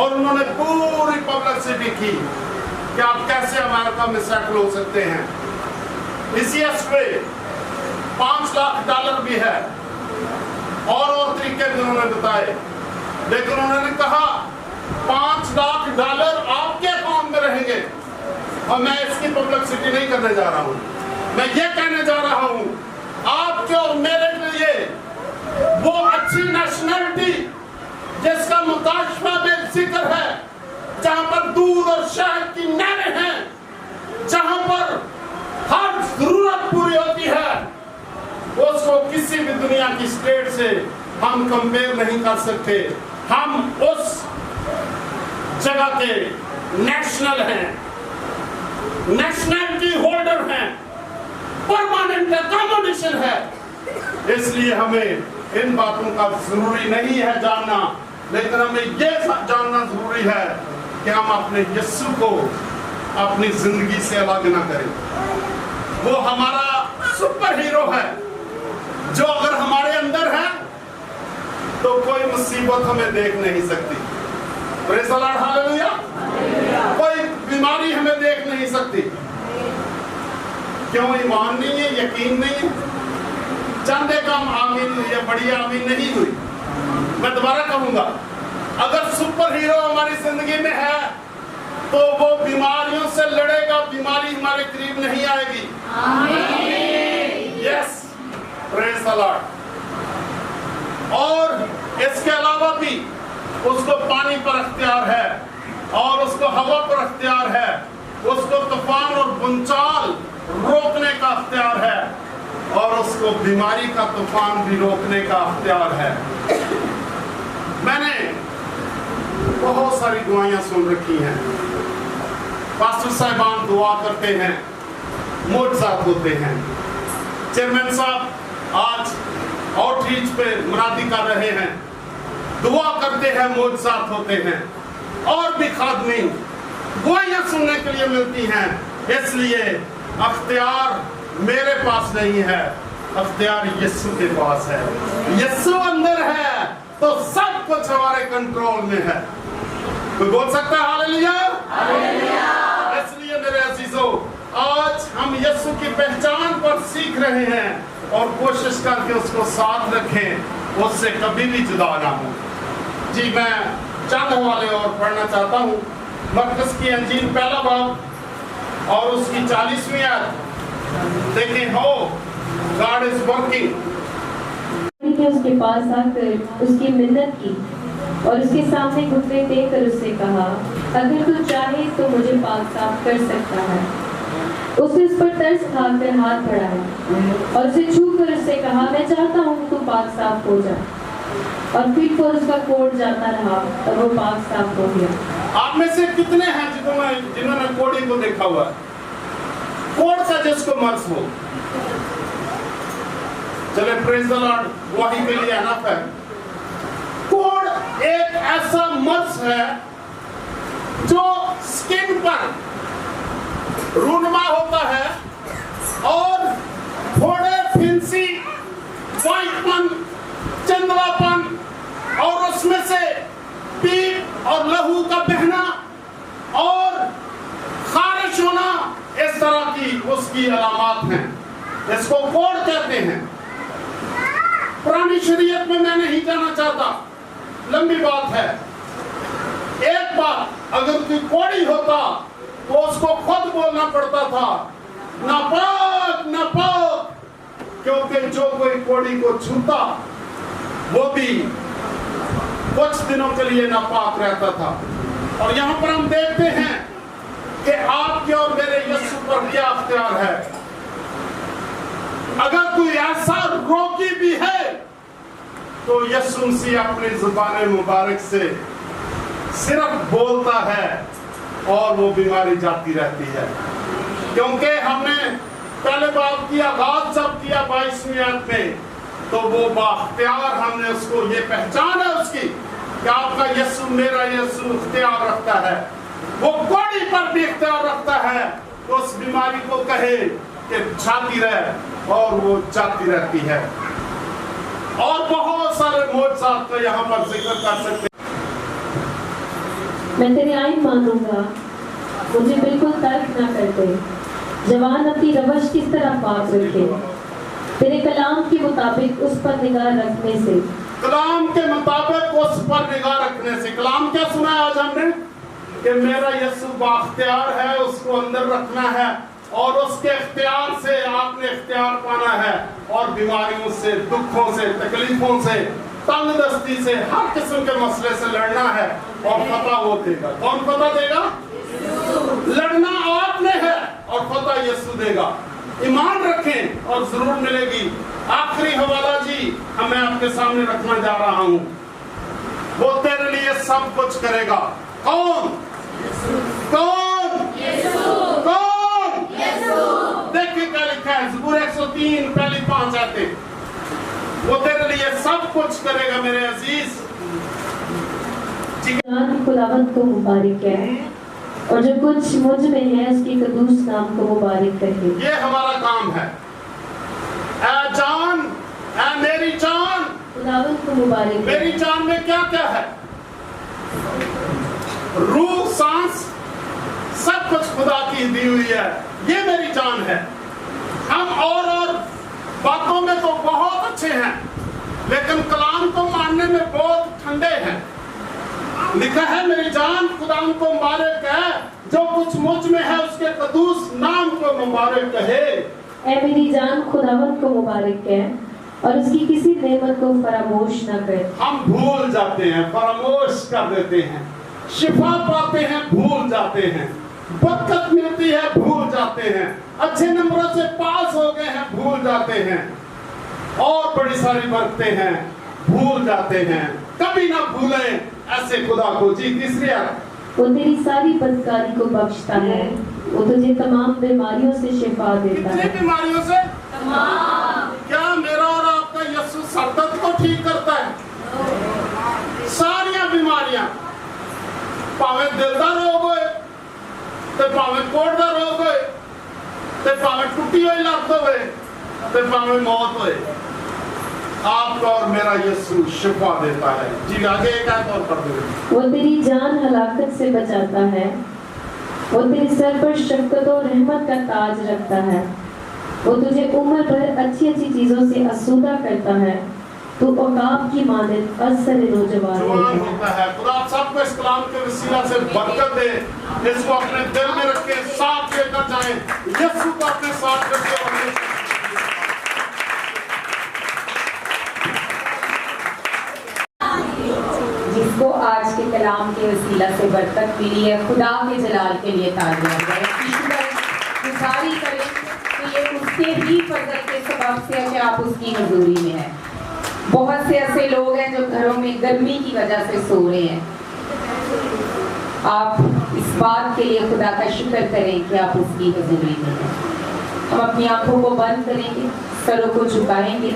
और उन्होंने पूरी पब्लिसिटी की कि आप कैसे अमेरिका में सेटल हो सकते हैं। इजीएस्ट वे $5 लाख भी है और तरीके भी उन्होंने बताए। लेकिन उन्होंने कहा $5 लाख आपके अकाउंट में रहेंगे। और मैं इसकी पब्लिसिटी नहीं करने जा रहा हूं, मैं ये कहने जा रहा हूं आपके और मेरे लिए वो अच्छी नेशनलिटी जिसका मुताशफा में जिक्र है, जहां पर दूध और शहद की नहरें हैं, जहां पर हर जरूरत पूरी होती है, उसको किसी भी दुनिया की स्टेट से हम कंपेयर नहीं कर सकते। हम उस जगह के नेशनल हैं, नेशनलिटी होल्डर हैं, परमानेंट अकोमोडेशन है। इसलिए हमें इन बातों का जरूरी नहीं है जानना, लेकिन हमें यह जानना जरूरी है कि हम अपने यीशु को अपनी जिंदगी से अलग ना करें। वो हमारा सुपर हीरो है, जो अगर हमारे अंदर है तो कोई मुसीबत हमें देख नहीं सकती। Praise the Lord, hallelujah. कोई बीमारी हमें देख नहीं सकती। क्यों? ईमान नहीं है, यकीन नहीं है। चंद कम आमीन हुई है, बड़ी आमीन नहीं हुई। मैं दोबारा कहूंगा, अगर सुपर हीरो हमारी जिंदगी में है तो वो बीमारियों से लड़ेगा, बीमारी हमारे करीब नहीं आएगी। Yes, praise the Lord. और इसके अलावा भी उसको पानी पर अख्तियार है और उसको हवा पर अख्तियार है, उसको तूफान और भूचाल रोकने का अख्तियार है और उसको बीमारी का तूफान भी रोकने का अख्तियार है। मैंने बहुत सारी दुआएं सुन रखी हैं। पास्टर साहिबान दुआ करते हैं, मोजात होते हैं। चेयरमैन साहब आज आउटरीच पे मुनादी कर रहे हैं, दुआ करते हैं, मोजात होते हैं। और भी खादमी दुआएं सुनने के लिए मिलती हैं। इसलिए अख्तियार मेरे पास नहीं है, अख्तियार यीशु के पास है। यीशु अंदर है तो सब कुछ हमारे कंट्रोल में है। कोई बोल सकता है हालेलुया? इसलिए मेरे अजीजों, आज हम यीशु की पहचान पर सीख रहे हैं और कोशिश करके उसको साथ रखें, उससे कभी भी जुदा ना हो। जी, मैं चंद हवाले और पढ़ना चाहता हूँ। मरकस की अंजील 1 बाब और उसकी 40वीं आयत देखें। हो गॉड इज वर्किंग उसके पास आकर उसकी मिन्नत की और उसके सामने घुटने टेककर उससे कहा, अगर तू चाहे तो मुझे पाक साफ कर सकता है। उसने उस पर तरस खाकर हाथ बढ़ाया और उसे छूकर उससे कहा, मैं चाहता हूँ तू पाक साफ हो जा। और फिर वो उसका कोढ़ जाता रहा और वो पाक साफ हो गया। आप में से कितने हैं जिन्होंने कोढ़ी को देखा हुआ है? कोढ़ का जिसको मर्ज हो, चले प्रेज द लॉर्ड, वही के लिए अनफ है। कोढ़ एक ऐसा मर्ज है जो स्किन पर रूनमा होता है और थोड़े फिंसी व्हाइटपन, चंद्रापन और उसमें से पीप और लहू का बहना और खारिश होना, इस तरह की उसकी अलामत हैं। इसको कोढ़ कहते हैं। पुरानी शरीयत में मैं नहीं जाना चाहता, लंबी बात है। एक बात, अगर कोई कोढ़ी होता तो उसको खुद बोलना पड़ता था, नापाक नापाक, क्योंकि जो कोई कोढ़ी को छूता वो भी कुछ दिनों के लिए नापाक रहता था। और यहाँ पर हम देखते हैं कि आपके और मेरे यीशु पर क्या अख्तियार है। अगर कोई ऐसा रोगी भी है तो यीशु मसीह अपनी जुबान मुबारक से सिर्फ बोलता है और वो बीमारी जाती रहती है। क्योंकि हमने पहले बात की आगाज जब किया 22वीं आयत में, तो वो बाख्तियार हमने उसको, ये पहचान है उसकी कि आपका यीशु, मेरा यीशु इख्तियार रखता है। वो कोढ़ी पर भी इख्तियार रखता है। तो उस बीमारी को कहे कि जाती रहे और वो जाती रहती है। और बहुत सारे मौजज़ात का यहाँ पर जिक्र कर सकते हैं। मैं तेरे आइन मानूंगा, मुझे बिल्कुल तर्क न कर दे। जवान अपनी रवश किस तरह पाक रखे, तेरे कलाम के मुताबिक उस पर निगाह रखने से। कलाम के मुताबिक उस पर निगाह रखने से। कलाम क्या सुना है आज हमने? कि मेरा यीशु बाख्तियार है, उसको अंदर रखना है और उसके इख्तियार से आपने इख्तियार पाना है। और बीमारियों से, दुखों से, तकलीफों से, तंगदस्ती से, हर किस्म के मसले से लड़ना है और फतह वो देगा। कौन फतह देगा? लड़ना आपने है और फतह यीशु देगा। ईमान रखें और जरूर मिलेगी। आखिरी हवाला जी मैं आपके सामने रखना जा रहा हूं। वो तेरे लिए सब कुछ करेगा। कौन? कौन? कौन? देखिए क्या लिखा है ज़बूर 103 पहली 5 आयतें। वो तेरे लिए सब कुछ करेगा मेरे अजीज। खुदावंद को मुबारक है और जो कुछ मुझ में है उसके कदूस नाम को मुबारक कहे। ये हमारा काम है। ऐ जान, ऐ मेरी जान, खुदावंद को मुबारक। मेरी जान में क्या क्या है? रूह, सांस, सब कुछ खुदा की दी हुई है। ये मेरी जान है। हम और बातों में तो बहुत अच्छे हैं, लेकिन कलाम को मानने में बहुत ठंडे हैं। लिखा है मेरी जान खुदा को मुबारक है, जो कुछ मुझ में है उसके कदूस नाम को मुबारक कहे। ऐ मेरी जान खुदावंद को मुबारक है और उसकी किसी नेमत को फरामोश न कर। हम भूल जाते हैं, फरामोश कर देते हैं। शिफा पाते हैं, भूल जाते हैं। बरकत मिलती है, भूल जाते हैं। अच्छे नंबरों से पास हो गए हैं, भूल जाते हैं। और बड़ी सारी बरकतें हैं, भूल जाते हैं। कभी ना भूलें ऐसे खुदा को। जी तीसरी आयत। वो तेरी सारी बदकारी को बख्शता है, वो तुझे तमाम बीमारियों से शिफा देता कितनी है। बीमारियों से? क्या मेरा और आपका यीशु सर दर्द को ठीक करता है? सारियां बीमारियां, भावे दिल का रोग होए, ते भावे कोढ़ का रोग होए, ते भावे टुटी हुई लत होए, ते भावे मौत होए, आपका और मेरा यीशु शिफा देता है। जी आगे एक आयत और पढ़ दो। वो तेरी जान हलाकत से बचाता है, वो तेरे सर पर शफ़क़त और रहमत का ताज रखता है। वो तुझे उम्र भर अच्छी अच्छी चीजों से आसूदा करता है। तू औकाब की मानद असर नौजवान होता है। खुदा सबको इस कलाम के वसीला से बरकत दे। इसको अपने दिल में रख के साथ लेकर जाएं। यीशु को अपने साथ रखें। वसीला से बरकत मिली है। खुदा के जलाल के लिए तालियां बजाएं, गुजारी करें कि ये उसके ही फजल के सबब से है कि आप उसकी हजूरी में हैं। बहुत से ऐसे लोग हैं जो घरों में गर्मी की वजह से सो रहे हैं। आप इस बात के लिए खुदा का शुक्र करें कि आप उसकी हजूरी में हैं। हम अपनी आंखों को बंद करेंगे, सरों को झुकाएंगे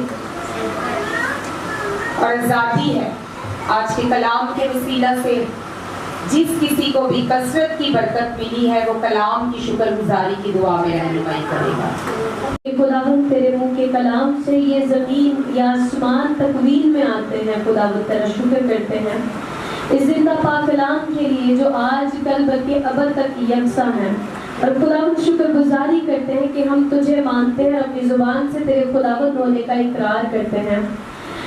और आज़ादी है आज के कलाम के वसीला से जिस किसी को भी कसरत की बरकत मिली है वो कलाम की शुक्रगुजारी की दुआ में रहनुमाई करेगा। खुदावंद तेरे मुंह के कलाम से ये जमीन या आसमान तकवीन में आते हैं। खुदावंद तेरा शुक्र करते हैं इस जिंदा पाक कलाम के लिए जो आज कल बल्कि अबद तक यकसा है। और खुदावंद शुक्रगुजारी करते हैं कि हम तुझे मानते हैं, अपनी जुबान से तेरे खुदावंद होने का इकरार करते हैं।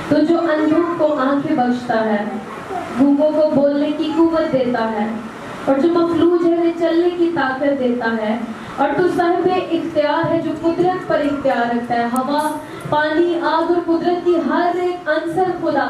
तो जो अंधों को आंखें बख्शता है, गूंगों को बोलने की कुव्वत देता है और जो मफलूज है उन्हें चलने की ताकत देता है। और तू साहिब इख्तियार है जो कुदरत पर इख्तियार रखता है। हवा, पानी, आग और कुदरत की हर एक अंसर खुदा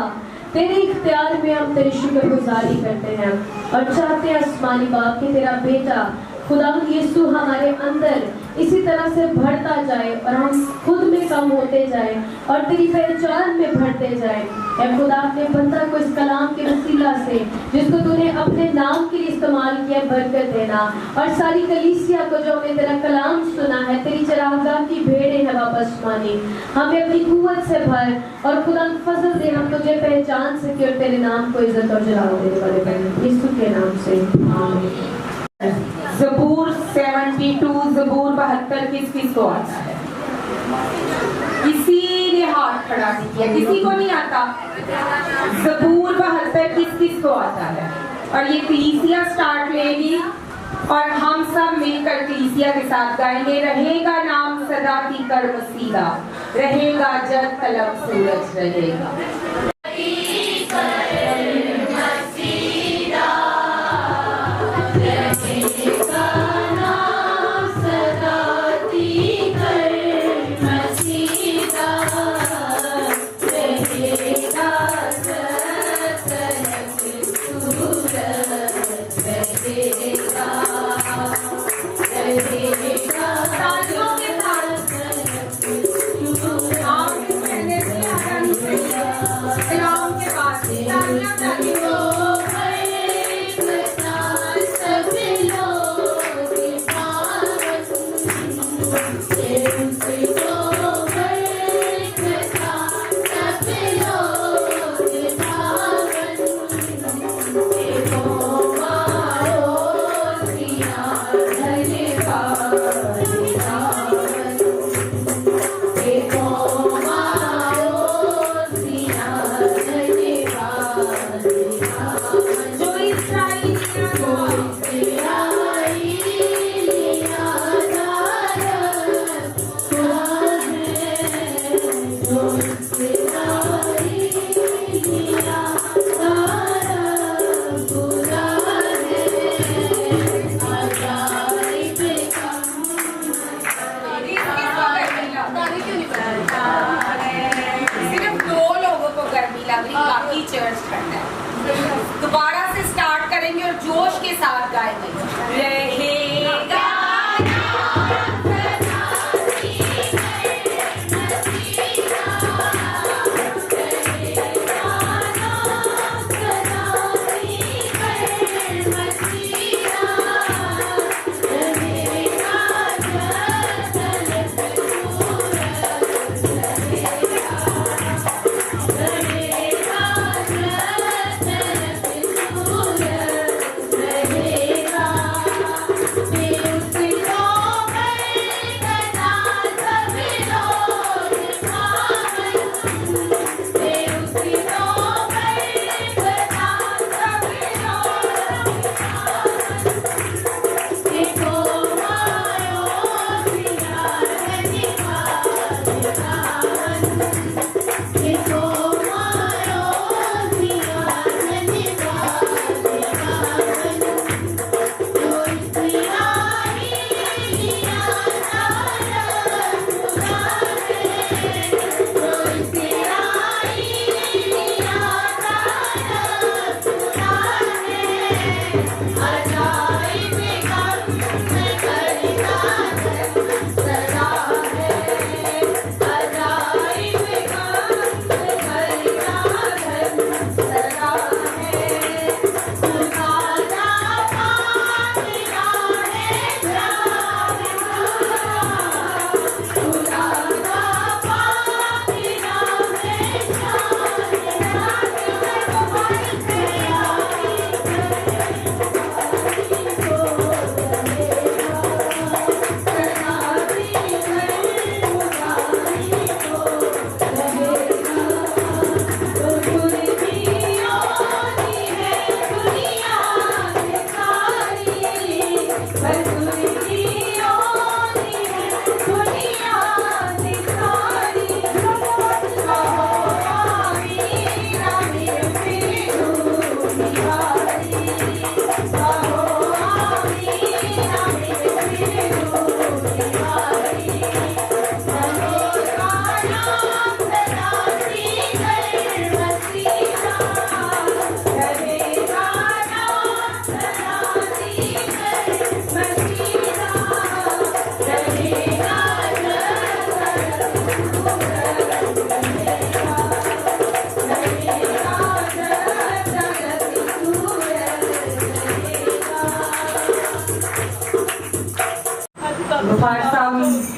तेरे इख्तियार में हम तेरी शुक्रगुजारी करते हैं और चाहते हैं आसमानी बाप कि तेरा बेटा खुदावंद यीशु हमारे अंदर इसी तरह से बढ़ता जाए और हम खुद में कम होते जाए और तेरी पहचान में बढ़ते जाए। ऐ खुदा अपने बंदा को इस कलाम के वसीला से जिसको तूने अपने नाम के लिए इस्तेमाल किया बरकत देना और सारी कलीसिया को जो हमें तेरा कलाम सुना है तेरी चरागाह की भेड़ें हैं वापस मानी हमें अपनी कुव्वत से भर और खुदा फजल दे हम तुझे पहचान सके और तेरे नाम को इज्जत और जलाल देने वाले बने यीशु के नाम से आमीन। ज़बूर 72 ज़बूर 72 किस को आता है? किसी ने हाथ खड़ा नहीं किया, किसी को नहीं आता। ज़बूर 72 किस को आता है? और ये कलीसिया स्टार्ट लेगी और हम सब मिलकर कलीसिया के साथ गाएंगे। रहेगा नाम सदा की कर मसीदा, रहेगा जग तलब सूरज रहेगा।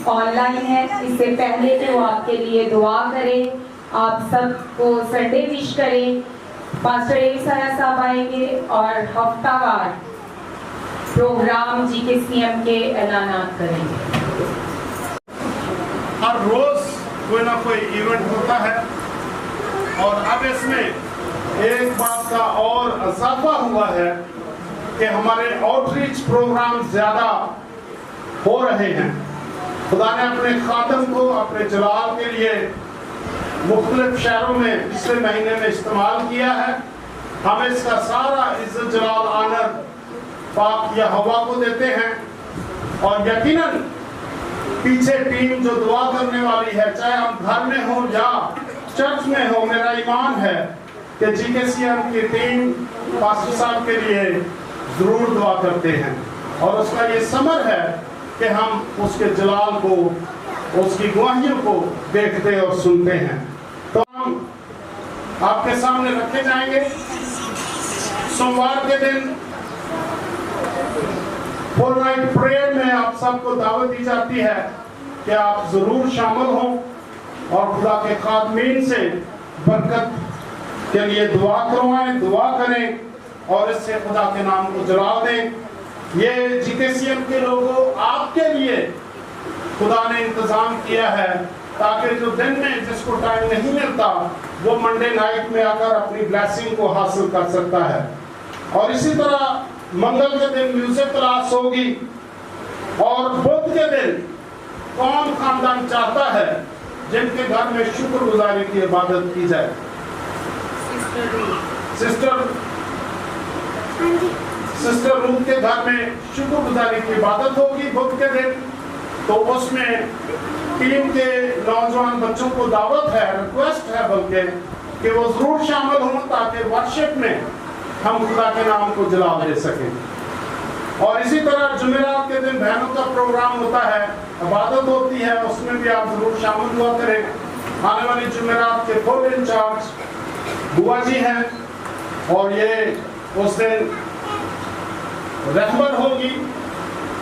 ऑनलाइन है, इससे पहले कि वो आपके लिए दुआ करें, आप सबको संडे विश करें। पास्टर एसाया साहब आएंगे और हफ्तावार प्रोग्राम GKCM के ऐलानात करेंगे। हर रोज कोई ना कोई इवेंट होता है और अब इसमें एक बात का और इजाफा हुआ है कि हमारे आउटरीच प्रोग्राम ज्यादा हो रहे हैं। खुदा ने अपने खादम को अपने जलाल के लिए मुख्तलिफ शहरों में पिछले महीने में इस्तेमाल किया है। हम इसका सारा इज्जत जलाल आनर पाक यहोवा को देते हैं और यकीनन पीछे टीम जो दुआ करने वाली है, चाहे हम घर में हो या चर्च में हो, मेरा ईमान है कि GKCM की टीम पास्टर साहब के लिए जरूर दुआ करते हैं और उसका ये समर है कि हम उसके जलाल को, उसकी गवाहियों को देखते और सुनते हैं। तो हम आपके सामने रखे जाएंगे। सोमवार के दिन फुल नाइट प्रेयर में आप सबको दावत दी जाती है कि आप जरूर शामिल हों और खुदा के खादमीन से बरकत के लिए दुआ करवाएं, दुआ करें और इससे खुदा के नाम को जला दें। ये GKCM के लोगों आपके लिए खुदा ने इंतजाम किया है ताकि जो दिन में जिसको टाइम नहीं मिलता वो मंडे नाइट में आकर अपनी ब्लेसिंग को हासिल कर सकता है। और इसी तरह मंगल के दिन म्यूजिक क्लास होगी और बुध के दिन कौन खानदान चाहता है जिनके घर में शुक्रगुजारी की इबादत की जाए? सिस्टर रूथ के घर में शुक्रगुजारी की इबादत होगी बुध के दिन। तो उसमें टीम के नौजवान बच्चों को दावत है, रिक्वेस्ट है बल्कि कि वो जरूर शामिल हों ताकि वर्शिप में हम खुदा के नाम को जला दे सकें। और इसी तरह जुमेरात के दिन बहनों का प्रोग्राम होता है, इबादत होती है, उसमें भी आप जरूर शामिल हुआ करें। आने वाली जुमेरात के फुल इंचार्ज बुआ जी हैं और ये उस दिन रहबर होगी।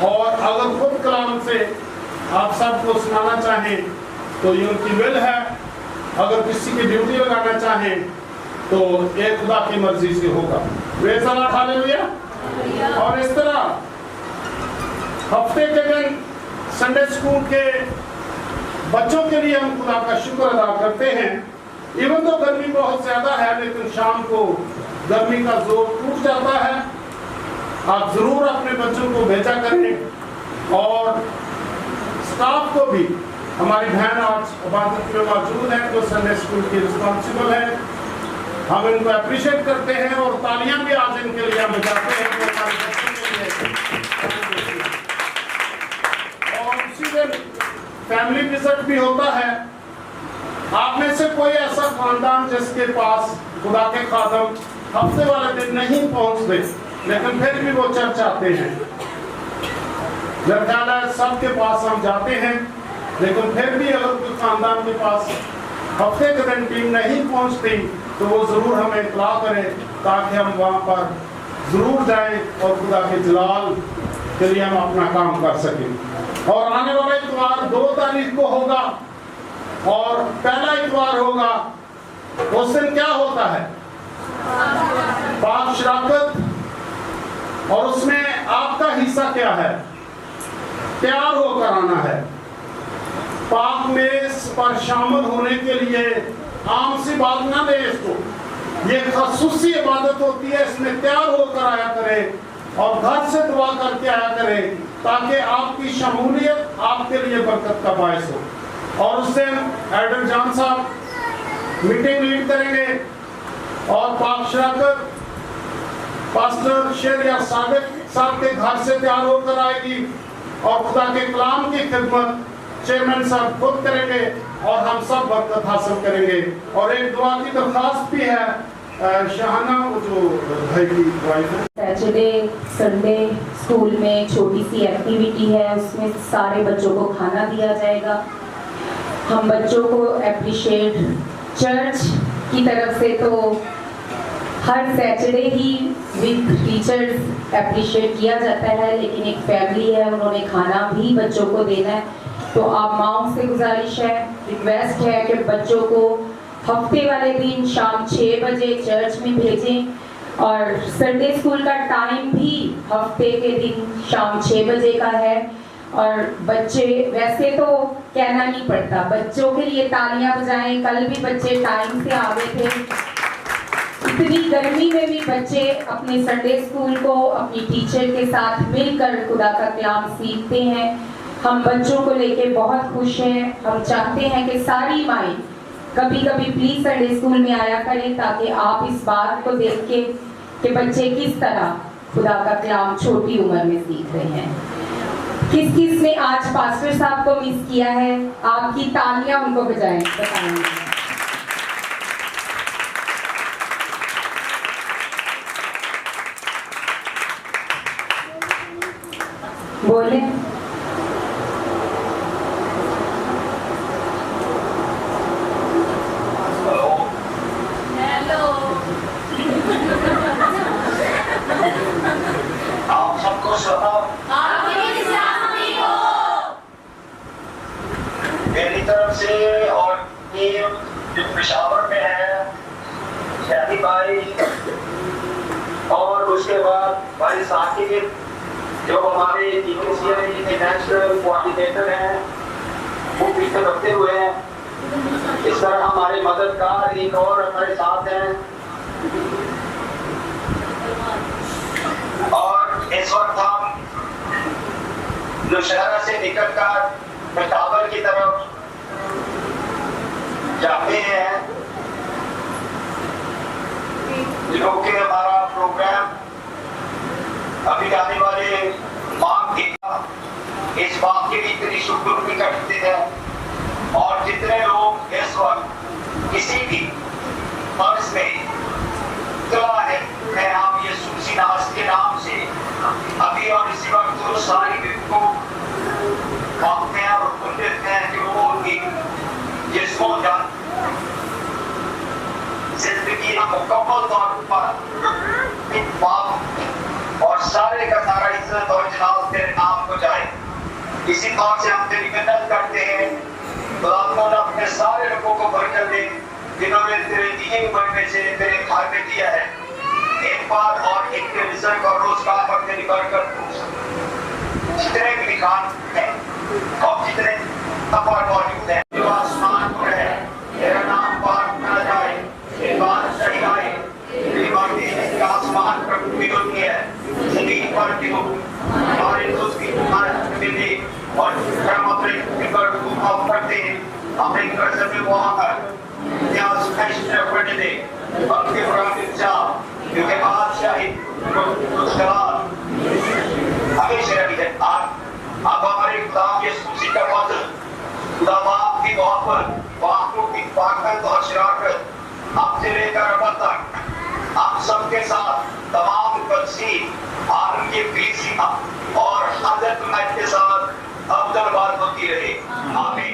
और अगर खुद कलाम से आप सबको सुनाना चाहें तो ये उनकी विल है, अगर किसी की ड्यूटी लगाना चाहें तो ये खुदा की मर्जी से होगा। Praise the Lord, hallelujah. और इस तरह हफ्ते के दिन संडे स्कूल के बच्चों के लिए हम खुदा का शुक्र अदा करते हैं। इवन तो गर्मी बहुत ज्यादा है लेकिन शाम को गर्मी का जोर टूट जाता है। आप जरूर अपने बच्चों को भेजा करें और स्टाफ को भी। हमारी बहन आज इबादत में मौजूद है जो संडे स्कूल की रिस्पॉन्सिबल है, हम इनको अप्रिशिएट करते हैं और तालियां भी आज इनके लिए हम बजाते हैं जो हमारे बच्चों के लिए। और उसी दिन फैमिली विजिट भी होता है। आप में से कोई ऐसा खानदान जिसके पास खुदा के खादम हफ्ते वाले दिन नहीं पहुंचते लेकिन फिर भी वो चर्च आते हैं, मेरा ख्याल है सबके पास हम जाते हैं, लेकिन फिर भी अगर कोई खानदान के पास हफ्ते के दिन टीम नहीं पहुंचती तो वो जरूर हमें इत्तला करें ताकि हम वहाँ पर जरूर जाएं और खुदा के जलाल के लिए हम अपना काम कर सकें। और आने वाला इतवार 2 तारीख को होगा और पहला इतवार होगा। उस दिन क्या होता है? पाक शराकत। और उसमें आपका हिस्सा क्या है? तैयार होकर आना है। पाक में पर शामिल होने के लिए आम सी बात ना ले इसको, ये खासूसी इबादत होती है, इसमें तैयार होकर आया करें और घर से दुआ करके आया करें ताकि आपकी शमूलियत आपके लिए बरकत का बायस हो। और उस दिन एडम जान साहब मीटिंग लीड करेंगे और पाक शराकत पास्टर शेरिया सादिक साहब के घर से तैयार होकर आएगी और खुदा के कलाम की खिदमत चेयरमैन साहब खुद करेंगे और हम सब बरकत हासिल करेंगे। और एक दुआ की दरख्वास्त भी है शाहाना जो भाई की वाइफ है। सैटरडे संडे स्कूल में छोटी सी एक्टिविटी है, उसमें सारे बच्चों को खाना दिया जाएगा। हम बच्चों को अप्रिशिएट चर्च की तरफ से तो हर सैटरडे ही विद टीचर्स अप्रिशिएट किया जाता है, लेकिन एक फैमिली है उन्होंने खाना भी बच्चों को देना है। तो आप माओं से गुजारिश है, रिक्वेस्ट है कि बच्चों को हफ्ते वाले दिन शाम 6 बजे चर्च में भेजें और संडे स्कूल का टाइम भी हफ्ते के दिन शाम 6 बजे का है। और बच्चे, वैसे तो कहना नहीं पड़ता, बच्चों के लिए तालियां बजाएं। कल भी बच्चे टाइम से आ गए थे। इतनी गर्मी में भी बच्चे अपने संडे स्कूल को अपनी टीचर के साथ मिलकर खुदा का कलाम सीखते हैं। हम बच्चों को लेके बहुत खुश हैं। हम चाहते हैं कि सारी माएँ कभी कभी प्लीज संडे स्कूल में आया करें, ताकि आप इस बात को देख के कि बच्चे किस तरह खुदा का कलाम छोटी उम्र में सीख रहे हैं। किस किस ने आज पास्टर साहब को मिस किया है? आपकी तालियां उनको बजाएं, बताएं। बोले हेलो। आप सबको सलाम। मेरी तरफ से और टीम जो पेशावर में है, शहरी भाई, और उसके बाद भाई साकिब जो हमारे DKCI के नेशनल कोऑर्डिनेटर हैं, वो पीछे रखते हुए हैं। इस तरह हमारे मददगार एक और हमारे साथ हैं। और इस वक्त हम जो शहर से निकलकर पेशावर की तरफ जाते हैं, जो कि हमारा प्रोग्राम अभी आने वाले माह इस बात के लिए इतनी शुक्र भी करते हैं। और जितने लोग इस वक्त किसी भी फर्ज में चला है, मैं आप यीशु मसीह के नाम से अभी और इसी वक्त तो सारी को मांगते हैं और खुद देते हैं कि वो उनकी जिसको जिंदगी मुकम्मल तौर पर पाप और सारे का सारा इज्जत और जलाल तेरे नाम को जाए। इसी तौर से हम तेरी मिन्नत करते हैं, खुदा ने अपने सारे लोगों को बरकत दे जिन्होंने तेरे दिए हुए में से तेरे घर में दिया है। एक बार और एक के रिजल्ट और रोजगार पर तेरी बरकत जितने भी निकाल हैं और जितने सफर मौजूद हैं, जो आसमान पर है, तेरा नाम पाक ना जाए, तेरी बात सही आए, तेरी बातें आसमान पर भी होती है, जमीन पर भी हो, हमारे दोस्त की तुम्हारे मिले और हम अपने पर माफ करते हैं, अपने कर्ज में वहाँ पर क्या स्पष्ट पढ़ने दे, अपने प्राप्त चाह, क्योंकि बादशाही मुस्कुराहट हमेशा रही है। आप हमारे खुदा यीशु मसीह का फजल, खुदा बाप की मोहब्बत, बापों की ताकत और शराकत आपसे लेकर अब तक आप सबके साथ तमाम तकसीम आलम के बीच और हजरत के साथ अब्दुल बात होती रहे। आमीन।